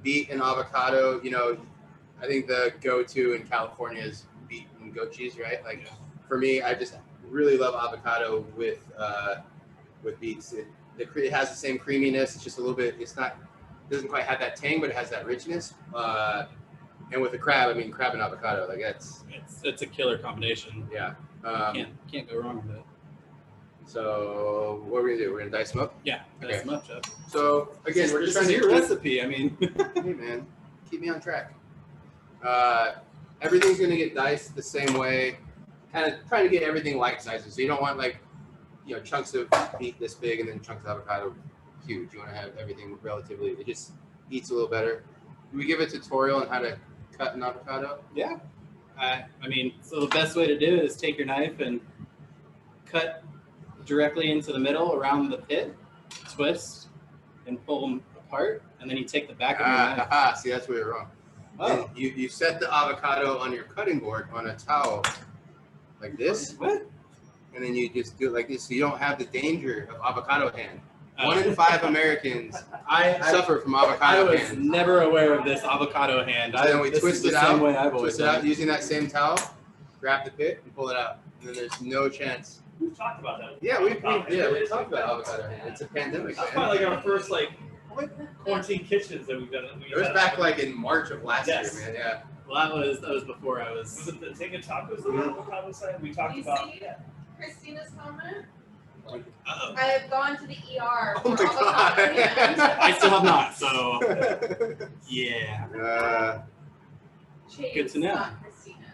beet and avocado, I think the go-to in California is beet and goat cheese, right? Like for me, I just really love avocado with beets. It has the same creaminess. It's just a little bit. It doesn't quite have that tang, but it has that richness. And with the crab, I mean crab and avocado, like it's a killer combination. Yeah. Can't go wrong with it. So what are we gonna do? We're gonna dice them up. Yeah, dice them up, chef. So again, we're just this trying is to your recipe. I mean, hey man, keep me on track. Everything's gonna get diced the same way. Kind of trying to get everything like sizes. So you don't want like chunks of beet this big and then chunks of avocado huge. You want to have everything relatively. It just eats a little better. Do we give a tutorial on how to cut an avocado? Yeah. I mean, so the best way to do it is take your knife and cut directly into the middle around the pit, twist, and pull them apart, and then you take the back of your knife. See, that's where you're wrong. Oh. You set the avocado on your cutting board on a towel like this. What? And then you just do it like this, so you don't have the danger of avocado hand. 1 in 5 Americans suffer from avocado I was hand. never aware of this avocado hand. So then we twist it out, Done. using that same towel, grab the pit, and pull it out. And then there's no chance. We've talked about that. Yeah, we talked about avocado hand. It's a pandemic. That's probably like our first quarantine kitchens that we've done. It was back like in March of last year, man. Yeah. Well, that was before I was. Was it the Tater tacos on the avocado side? We talked about. Christina's comment? Uh-oh. I have gone to the ER. Oh my for avocado hand. I still have not, so yeah. Chives, Good to know. Not Christina.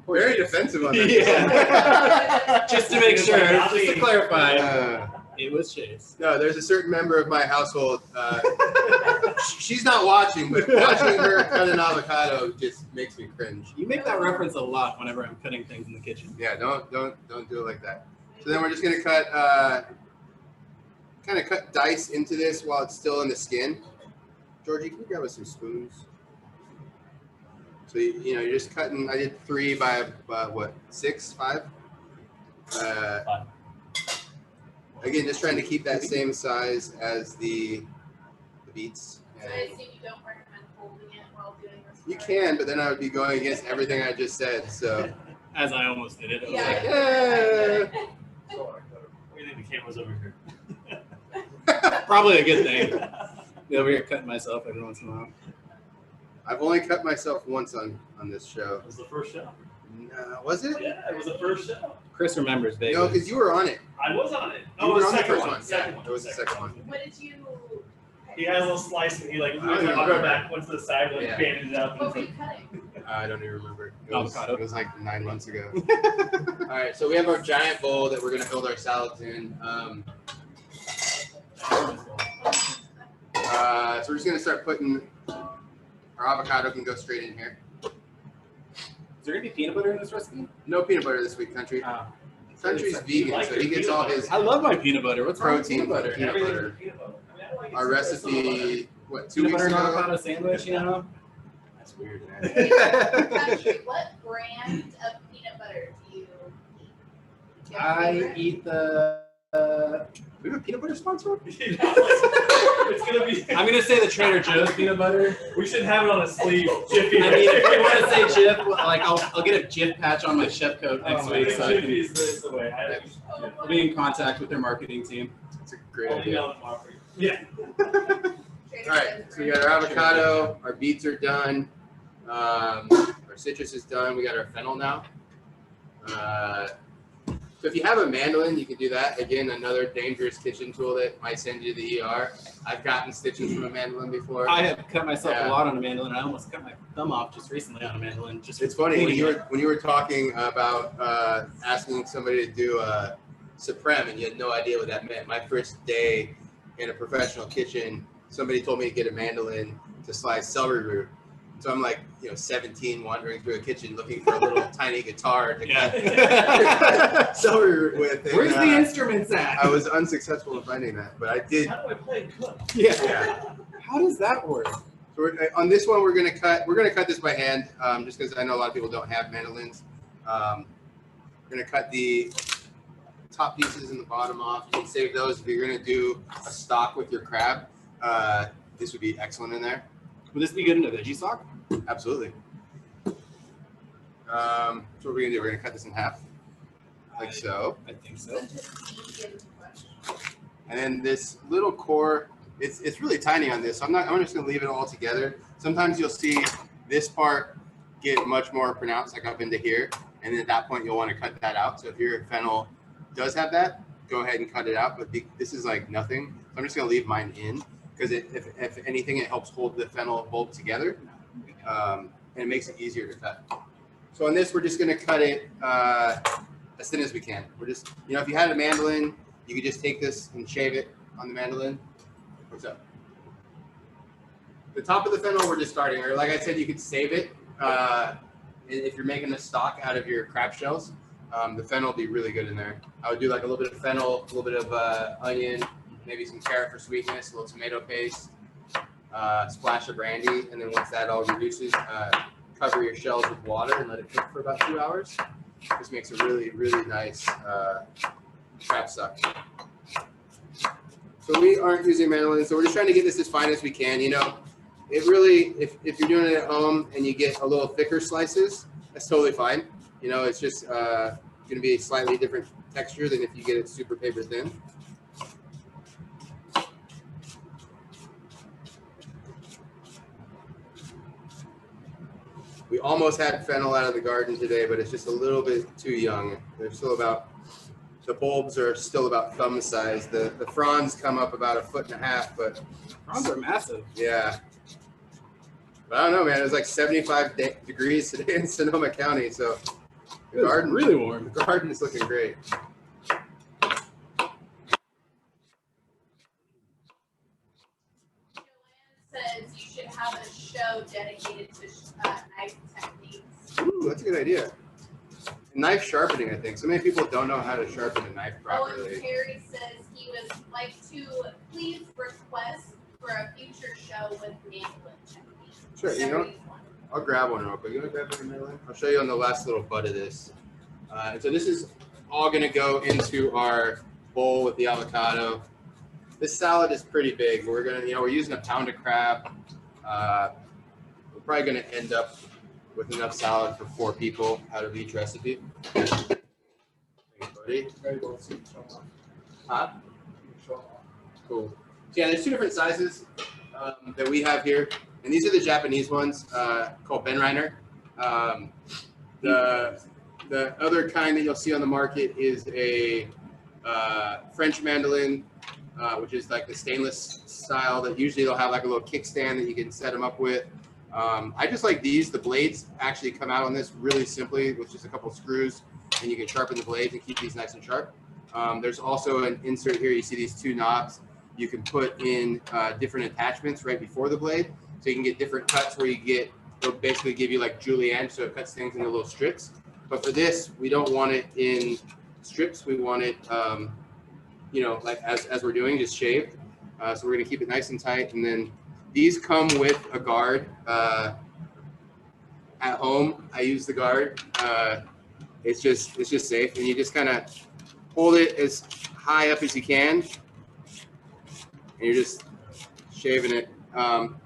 Very defensive on that. Yeah. Just to make sure, Like, just to clarify, it was Chase. No, there's a certain member of my household. She's not watching, but watching her cut an avocado just makes me cringe. You make that reference a lot whenever I'm cutting things in the kitchen. Yeah, don't do it like that. So then we're just gonna cut, kind of cut dice into this while it's still in the skin. Georgie, can you grab us some spoons? So you know you're just cutting. I did 3 by what, 6, 5? 5. Again, just trying to keep that same size as the beets. So I assume you don't recommend holding it while doing this. You can, but then I would be going against everything I just said. So As I almost did it. I was Yeah. like, What do you think the camera's over here? probably a good thing. Be over here cutting myself every once in a while. I've only cut myself once on this show. It was the first show. No, was it? Yeah, it was the first show. Chris remembers vaguely. No, because you were on it. I was on it. You Oh, were the on the second first one. one. Second Yeah, one. it was the second one. What did you? He had a little slice and he like I don't moved the remember. upper back, went to the side, like Yeah. banded it up. What were And you cutting? I don't even remember. Avocado. It was like 9 months ago. All right, so we have our giant bowl that we're gonna build our salads in. So we're just gonna start putting our avocado can go straight in here. Is there going to be peanut butter in this recipe? No peanut butter this week, Country. Country's vegan, like so your he gets peanut all butter. his I love my peanut butter. What's wrong with protein peanut butter? from peanut everything butter. with peanut butter. I mean, I like Our it. recipe, what, 2 Peanut weeks butter and ago? avocado sandwich, you know? That's weird. Country, what brand of peanut butter do you eat? Do you have a I favorite? eat the. We have a peanut butter sponsor? It's gonna be. I'm going to say the Trader Joe's peanut butter. We should have it on a sleeve. Jiffy. I mean, if you want to say Jif, like I'll get a Jif patch on my chef coat next week, so I can Jiffy's the way. I'll be in contact with their marketing team. It's a great I'll idea. email it tomorrow for you. Yeah. Trader All right, Joe's so we got our avocado, our beets are done, our citrus is done. We got our fennel now. So if you have a mandolin, you can do that. Again, another dangerous kitchen tool that might send you to the ER. I've gotten stitches from a mandolin before. I have cut myself Yeah. a lot on a mandolin. I almost cut my thumb off just recently on a mandolin. Just It's funny when cleaning you were talking about asking somebody to do a supreme and you had no idea what that meant. My first day in a professional kitchen, somebody told me to get a mandolin to slice celery root. So I'm like, 17, wandering through a kitchen looking for a little tiny guitar to Yeah. cut celery root with. And, Where's the instruments at? I was unsuccessful in finding that, but I did. How do I play good? Yeah. How does that work? So on this one, we're gonna cut this by hand, just because I know a lot of people don't have mandolins. We're gonna cut the top pieces and the bottom off. You can save those if you're gonna do a stock with your crab. This would be excellent in there. Would this be good in a veggie stock? Absolutely. So what we're gonna do? We're gonna cut this in half, like so. I think so. And then this little core, it's really tiny on this. So I'm just gonna leave it all together. Sometimes you'll see this part get much more pronounced, like up into here, and then at that point you'll want to cut that out. So if your fennel does have that, go ahead and cut it out. But this is like nothing. So I'm just gonna leave mine in because if anything, it helps hold the fennel bulb together, and it makes it easier to cut. So on this, we're just gonna cut it as thin as we can. We're just, if you had a mandolin, You could just take this and shave it on the mandolin. What's up? The top of the fennel we're discarding, or like I said, you could save it if you're making a stock out of your crab shells. The fennel will be really good in there. I would do like a little bit of fennel, a little bit of onion, maybe some carrot for sweetness, a little tomato paste, splash of brandy, and then once that all reduces, cover your shells with water and let it cook for about 2 hours. This makes a really, really nice crab stock. So we aren't using mandolin, so we're just trying to get this as fine as we can. You know, it really, if you're doing it at home and you get a little thicker slices, that's totally fine. You know, it's just going to be a slightly different texture than if you get it super paper thin. We almost had fennel out of the garden today, but it's just a little bit too young. They're still about, the bulbs are still about thumb size. The fronds come up about 1.5 feet, but Fronds are massive. yeah. But I don't know, man. It was like 75 degrees today in Sonoma County, so the garden really warm. The garden is looking great. Says you should have a show dedicated to knife techniques. Ooh, that's a good idea. Knife sharpening, I think. So many people don't know how to sharpen a knife Oh, and properly. Terry says he would like to please request for a future show with mandolin techniques. Sure, you know what? I'll grab one real quick. You want to grab one, Madeline? I'll show you on the last little bud of this. And so this is all going to go into our bowl with the avocado. This salad is pretty big. We're gonna, we're using a pound of crab. We're probably going to end up with enough salad for 4 people out of each recipe. Thanks, buddy. Huh? Cool. So yeah, there's 2 different sizes that we have here. And these are the Japanese ones called Benreiner. The other kind that you'll see on the market is a French mandolin, which is like the stainless style that usually they'll have like a little kickstand that you can set them up with. I just like these. The blades actually come out on this really simply with just a couple screws, and you can sharpen the blades and keep these nice and sharp. There's also an insert here. You see these 2 knobs. You can put in different attachments right before the blade. So you can get different cuts where it'll basically give you like julienne, so it cuts things into little strips. But for this, we don't want it in strips. We want it, like as we're doing, just shaved. So we're gonna keep it nice and tight. And then these come with a guard. At home, I use the guard. It's just safe, and you just kind of hold it as high up as you can, and you're just shaving it.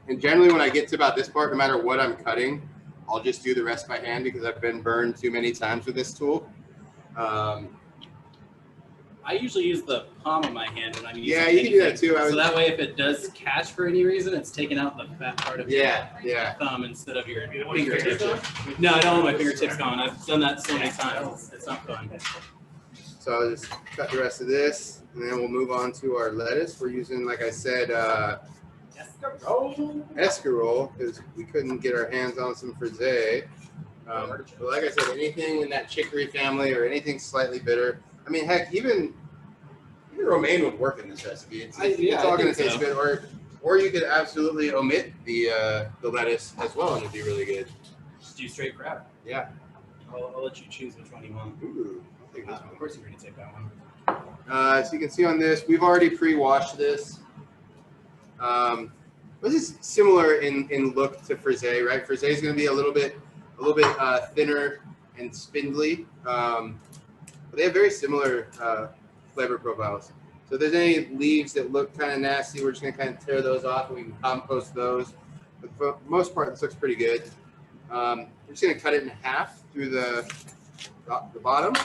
And generally when I get to about this part, no matter what I'm cutting, I'll just do the rest by hand because I've been burned too many times with this tool. I usually use the palm of my hand when I'm using Yeah, you can do that too. So that way, if it does catch for any reason, it's taking out the fat part of your thumb instead of your fingertips. No, I don't want my fingertips going. I've done that so many times. It's not fun. So I'll just cut the rest of this, and then we'll move on to our lettuce. We're using, like I said, escarole, because we couldn't get our hands on some frisee. But like I said, anything in that chicory family or anything slightly bitter. I mean, heck, even romaine would work in this recipe. It's all going to taste good. Or you could absolutely omit the lettuce as well, and it'd be really good. Just do straight crab. Yeah. I'll let you choose which one you want. Ooh, I'll take this one. Of course you're going to take that one. So you can see on this, we've already pre-washed this. This is similar in look to frisee, right? Frisee is going to be a little bit thinner and spindly, but they have very similar flavor profiles. So if there's any leaves that look kind of nasty, we're just going to kind of tear those off and we can compost those. But for the most part, this looks pretty good. We're just going to cut it in half through the bottom,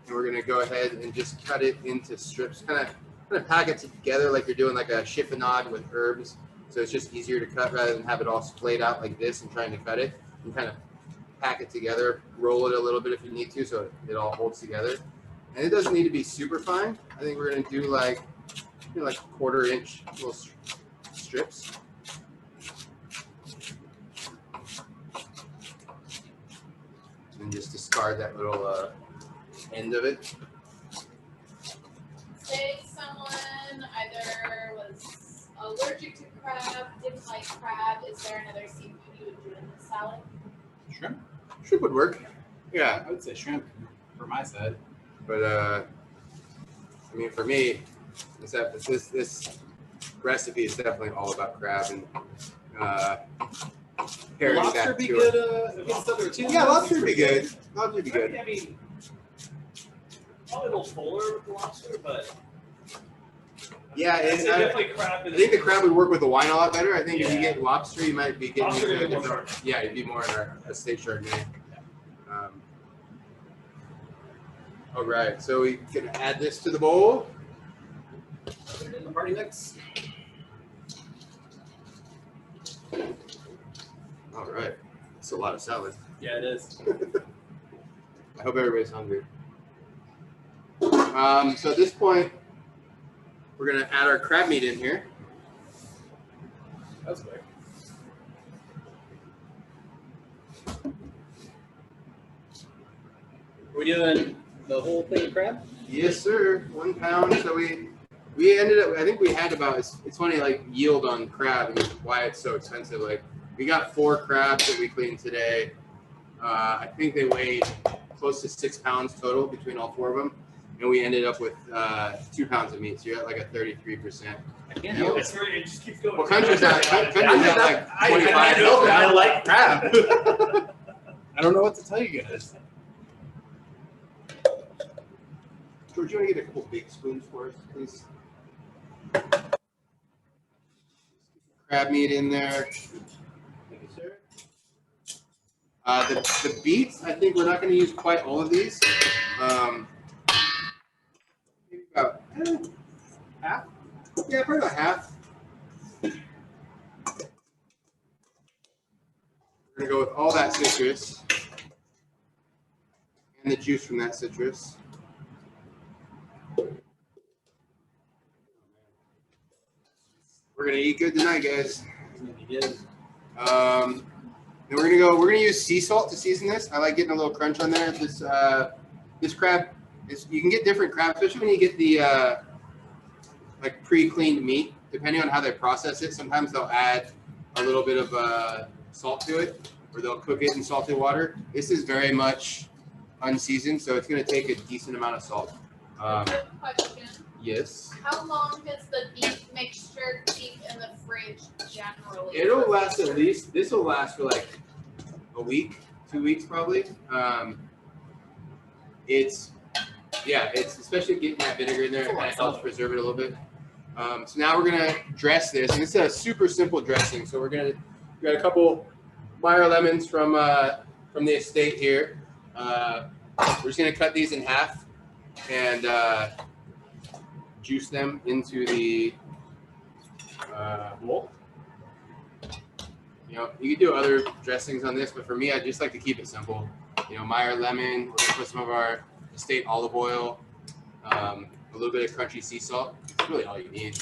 and we're going to go ahead and just cut it into strips, kind of pack it together like you're doing like a chiffonade with herbs. So it's just easier to cut rather than have it all splayed out like this and trying to cut it. You kind of pack it together, roll it a little bit if you need to, so it all holds together. And it doesn't need to be super fine. I think we're going to do like 1/4 inch little strips. And just discard that little end of it. say someone either was allergic to crab, didn't like crab, is there another seafood you would do in the salad? Shrimp? Shrimp would work. Yeah, I would say shrimp for my side. but I mean, for me, this recipe is definitely all about crab and pairing Lobster that be to good it. against other too. Yeah, lobster would be good. Lobster would be good. I mean, probably a little fuller with the lobster, but Yeah, I'd and say I definitely crab. think the crab would work with the wine a lot better. I think if you Yeah. get lobster, you might be getting Lobster into would be a more different. Yeah, you'd be more in a state Chardonnay. All right, so we can add this to the bowl. Put it in the party mix. All right, it's a lot of salad. Yeah, it is. I hope everybody's hungry. So at this point, we're gonna add our crab meat in here. That's quick. Are we doing the whole thing of crab? Yes, sir. 1 pound. So we ended up. I think we had about. It's funny, like yield on crab and why it's so expensive. Like we got 4 crabs that we cleaned today. I think they weighed close to 6 pounds total between all 4 of them, and we ended up with 2 pounds of meat. So you're at like a 33%. I can't help It's very, it just keeps going. Well, country's not like 25. I can't help it. I like crab. I don't know what to tell you guys. George, you want to get a couple big spoons for us, please? Crab meat in there. Thank you, sir. The beets, I think we're not going to use quite all of these. Maybe about half. Yeah, probably about half. We're going to go with all that citrus and the juice from that citrus. We're gonna eat good tonight, guys. Then we're gonna use sea salt to season this. I like getting a little crunch on there. This crab is, you can get different crab, especially when you get the like pre-cleaned meat. Depending on how they process it, sometimes they'll add a little bit of salt to it, or they'll cook it in salted water. This is very much unseasoned, so it's gonna take a decent amount of salt. Question. Yes. How long does the beef mixture keep in the fridge generally? It'll last at least, this will last for like a week, 2 weeks probably. It's especially getting that vinegar in there, it kind of helps preserve it a little bit. So now we're gonna dress this, and this is a super simple dressing. So we got a couple Meyer lemons from the estate here. We're just gonna cut these in half and juice them into the bowl. You know, you could do other dressings on this, but for me, I just like to keep it simple. You know, Meyer lemon. We're gonna put some of our estate olive oil, a little bit of crunchy sea salt. It's really all you need.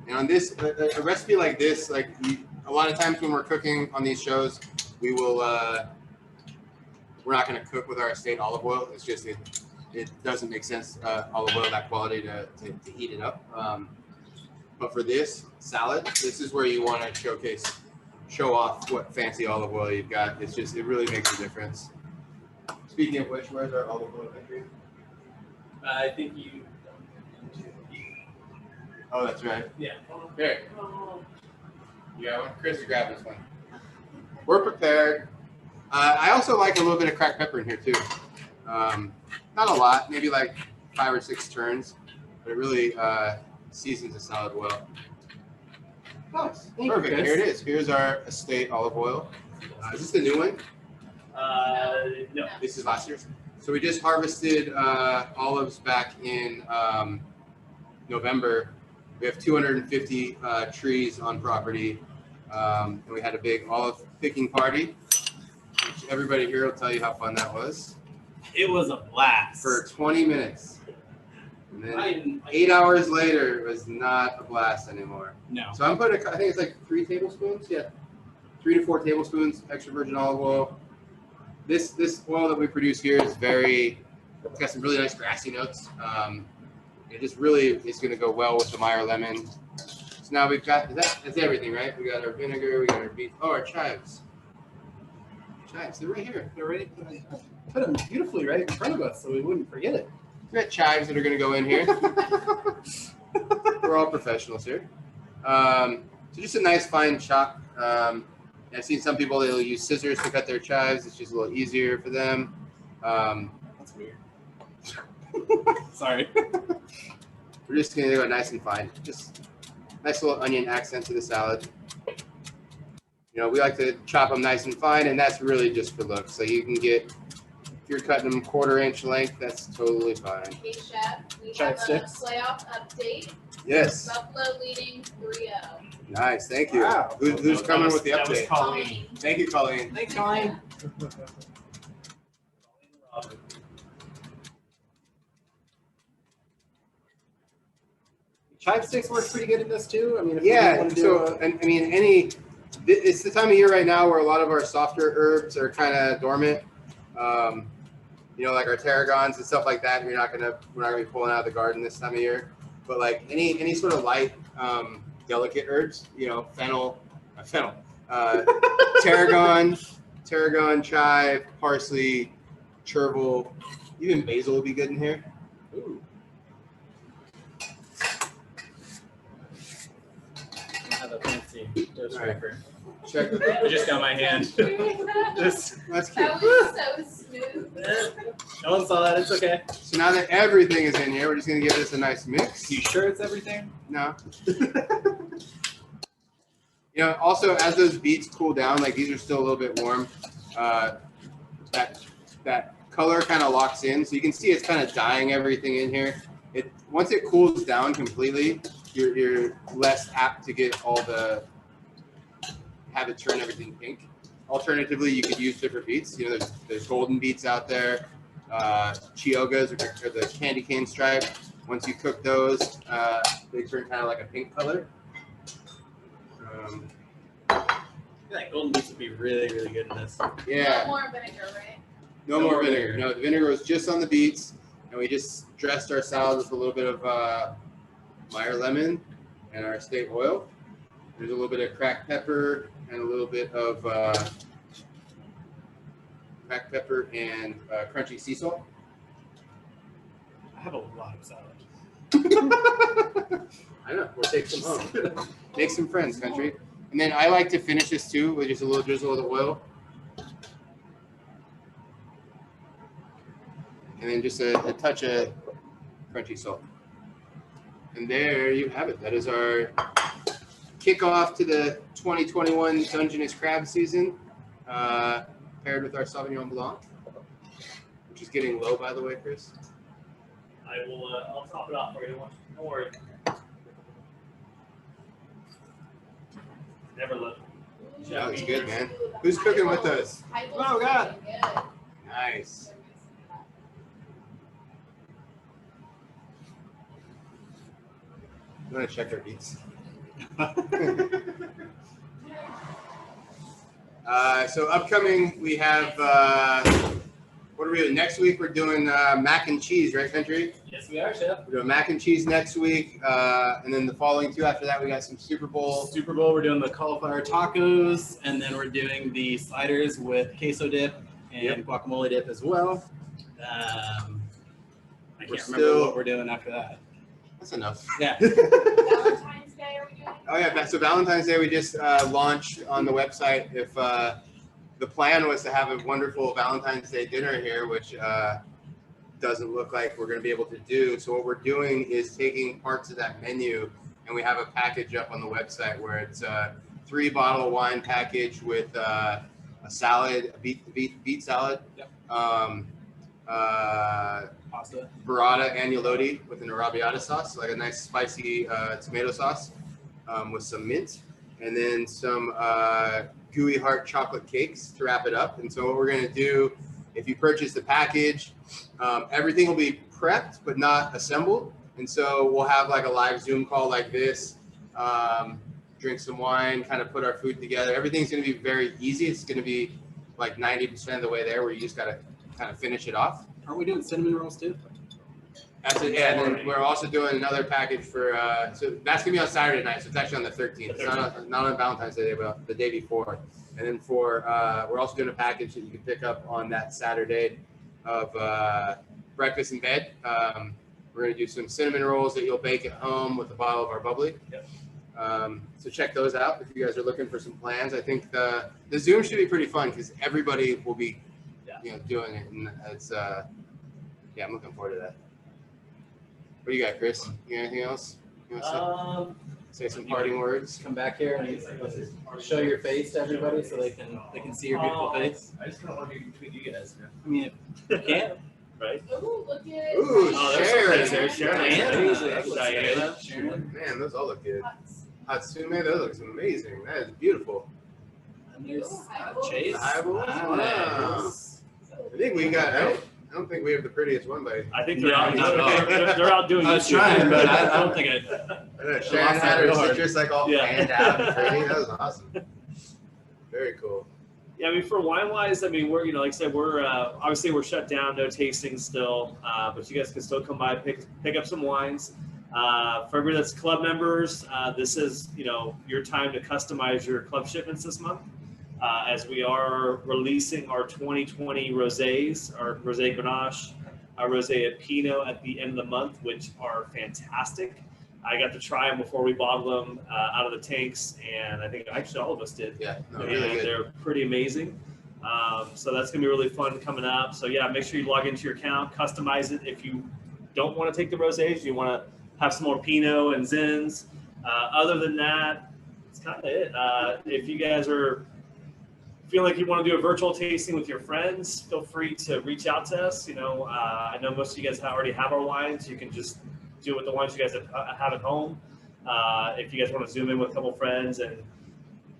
And on this, a recipe like this, like a lot of times when we're cooking on these shows, we will. We're not going to cook with our estate olive oil. It's just it doesn't make sense olive oil that quality to heat it up. But for this salad, this is where you want to show off what fancy olive oil you've got. It's just, it really makes a difference. Speaking of which, where's our olive oil country? I think you. Oh, that's right. Yeah. Here. You got one? Chris, grab this one. We're prepared. I also like a little bit of cracked pepper in here too. Not a lot, maybe like 5 or 6 turns, but it really seasons the salad well. Nice. Perfect. Here it is. Here's our estate olive oil. Is this the new one? No. This is last year's. So we just harvested olives back in November. We have 250 trees on property, and we had a big olive picking party. Which everybody here will tell you how fun that was. It was a blast. For 20 minutes. And then 8 hours later, it was not a blast anymore. No. So I'm putting, I think it's like 3 tablespoons. Yeah. 3 to 4 tablespoons extra virgin olive oil. This oil that we produce here is very It's got some really nice grassy notes. It just really is going to go well with the Meyer lemon. So now we've got, that's everything, right? We got our vinegar, we got our beets. Oh, our chives. Chives, they're right here. They're right. Put them beautifully right in front of us so we wouldn't forget it. We got chives that are going to go in here. We're all professionals here. So just a nice fine chop. I've seen some people, they'll use scissors to cut their chives. It's just a little easier for them. That's weird. Sorry. We're just going to go nice and fine. Just nice little onion accent to the salad. You know, we like to chop them nice and fine, and that's really just for looks. So you can get, if you're cutting them 1/4 inch length, that's totally fine. Hey, Chef, we Chive have a sticks. playoff update. Yes. Buffalo leading 3-0. Nice. Thank you. Wow. Who's coming with the That was update? Colleen. Thank you, Colleen. Thanks, Colleen. Chive sticks work pretty good in this too. I mean, if Yeah, want to do so I mean, it's the time of year right now where a lot of our softer herbs are kind of dormant. You know, like our tarragons and stuff like that. We're not gonna be pulling out of the garden this time of year. But like any sort of light, delicate herbs, you know, tarragon, chive, parsley, chervil, even basil would be good in here. Ooh. I don't have a fancy dose All right. shaker. Check. I just got my hand. Just, That's cute. That was so smooth. no one saw that. It's okay. So now that everything is in here, we're just gonna give this a nice mix. You sure it's everything? No. You know, also as those beets cool down, like these are still a little bit warm, that color kind of locks in. So you can see it's kind of dyeing everything in here. Once it cools down completely, you're less apt to get have it turn everything pink. Alternatively, you could use different beets. You know, there's golden beets out there, chiogas or the candy cane stripe. Once you cook those, they turn kind of like a pink color. I feel like golden beets would be really, really good in this. Yeah. No more vinegar, right? No more vinegar. No, the vinegar was just on the beets, and we just dressed our salad with a little bit of Meyer lemon and our estate oil. There's a little bit of cracked pepper and a little bit of cracked pepper and crunchy sea salt. I have a lot of salad. I know. We'll take some home. Make some friends, country. And then I like to finish this too with just a little drizzle of the oil. And then just a touch of crunchy salt. And there you have it. That is our kickoff to the 2021 Dungeness Crab season, paired with our Sauvignon Blanc, which is getting low, by the way, Chris. I will. I'll top it off for you. Don't worry. Never look. That looks good, man. Who's cooking with us? Oh, God. Nice. I'm gonna check our beets. So upcoming, we have, what are we doing? Next week, we're doing mac and cheese, right, Country? Yes, we are, Chef. We're doing mac and cheese next week. And then the following two after that, we got some Super Bowl. Super Bowl, we're doing the cauliflower tacos, and then we're doing the sliders with queso dip and guacamole dip as well. I can't remember what we're doing after that. That's enough. Yeah. Valentine's Day, are we doing? Oh yeah, so Valentine's Day we just launched on the website. If the plan was to have a wonderful Valentine's Day dinner here, which doesn't look like we're going to be able to do. So what we're doing is taking parts of that menu, and we have a package up on the website where it's a 3-bottle wine package with a salad, a beet salad, Pasta. burrata agnolotti with an arrabbiata sauce, like a nice spicy tomato sauce with some mint, and then some gooey heart chocolate cakes to wrap it up. And so what we're going to do, if you purchase the package, everything will be prepped but not assembled. And so we'll have like a live Zoom call like this, drink some wine, kind of put our food together. Everything's going to be very easy. It's going to be like 90% of the way there, where you just got to kind of finish it off. Aren't we doing cinnamon rolls too? That's it. Yeah, and then we're also doing another package for. So that's gonna be on Saturday night. So it's actually on the 13th. It's not on Valentine's Day, but the day before. And then for we're also doing a package that you can pick up on that Saturday of breakfast in bed. We're gonna do some cinnamon rolls that you'll bake at home with a bottle of our bubbly. Yep. So check those out if you guys are looking for some plans. I think the Zoom should be pretty fun because everybody will be doing it, and it's I'm looking forward to that. What do you got, Chris? You got anything else? You want to say some parting words? Come back here and show your face to everybody so they can see your beautiful face. I just kind of want to be between you guys. I mean, you can. Right? Ooh, look at Ooh, Sharon. Diana. Sharon. Man, those all look good. Tots. Hatsume, that looks amazing. That is beautiful. And there's Ooh, Chase. Eyeballs? Wow. Nice. I think we got. I don't think we have the prettiest one, but I think they're No, out. not at all. They're out doing. I was YouTube. trying, but I don't think I. I know Sharon had her citrus like all Yeah. fanned out and pretty. That was awesome. Very cool. Yeah, I mean, for wine wise, I mean, we're like I said, we're obviously we're shut down, no tasting still, but you guys can still come by, pick up some wines. For everybody that's club members, this is your time to customize your club shipments this month, as we are releasing our 2020 rosés, our rosé Grenache, our rosé at Pinot at the end of the month, which are fantastic. I got to try them before we bottled them out of the tanks, and I think actually all of us did. Yeah, no, And really good. they're pretty amazing. So that's gonna be really fun coming up. So yeah, make sure you log into your account, customize it. If you don't want to take the rosés, you want to have some more Pinot and Zins. Other than that, it's kind of it. If you guys are feeling like you want to do a virtual tasting with your friends, feel free to reach out to us. I know most of you guys already have our wines. You can just do it with the wines you guys have at home. If you guys want to zoom in with a couple friends and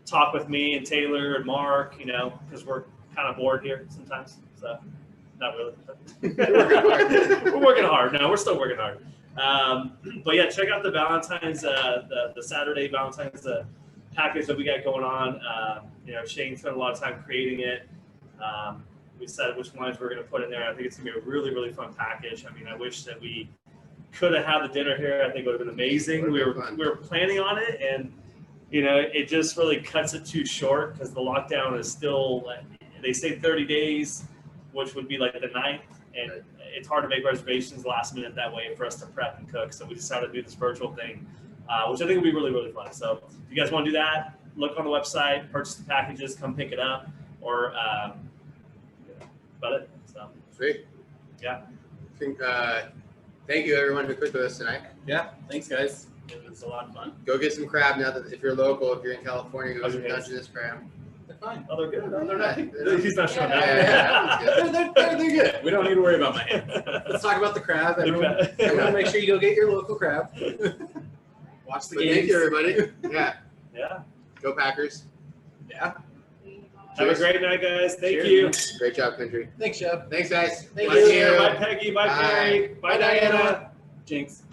talk with me and Taylor and Mark, because we're kind of bored here sometimes. So not really. We're working hard. No, we're still working hard. But yeah, check out the Valentine's, the Saturday Valentine's package that we got going on. Shane spent a lot of time creating it. We decided which wines we're going to put in there. I think it's going to be a really, really fun package. I mean, I wish that we could have had the dinner here. I think it would have been amazing. We were planning on it, and it just really cuts it too short because the lockdown is still. They say 30 days, which would be like the 9th, and it's hard to make reservations last minute that way for us to prep and cook. So we decided to do this virtual thing, which I think will be really, really fun. So if you guys want to do that, look on the website, purchase the packages, come pick it up, or about it. So Sweet. Yeah. I think. Thank you, everyone who cooked with us tonight. Yeah, thanks, guys. it was a lot of fun. Go get some crab now. That if you're local, if you're in California, go get some Okay. Dungeness Crab. They're fine. Oh, they're good. No, they're not. Yeah. He's not showing Yeah, up. They're good. We don't need to worry about my hands. Let's talk about the crab. Everyone make sure you go get your local crab. Watch the But games. thank you, everybody. Yeah. Yeah. Go Packers. Yeah. Have a great night, guys. Thank Cheers. you. Great job, country. Thanks, Shep. Thanks, guys. Thank Bye. you. See you. Bye, Peggy. Bye, Bye. Carrie. Bye, Diana. Jinx.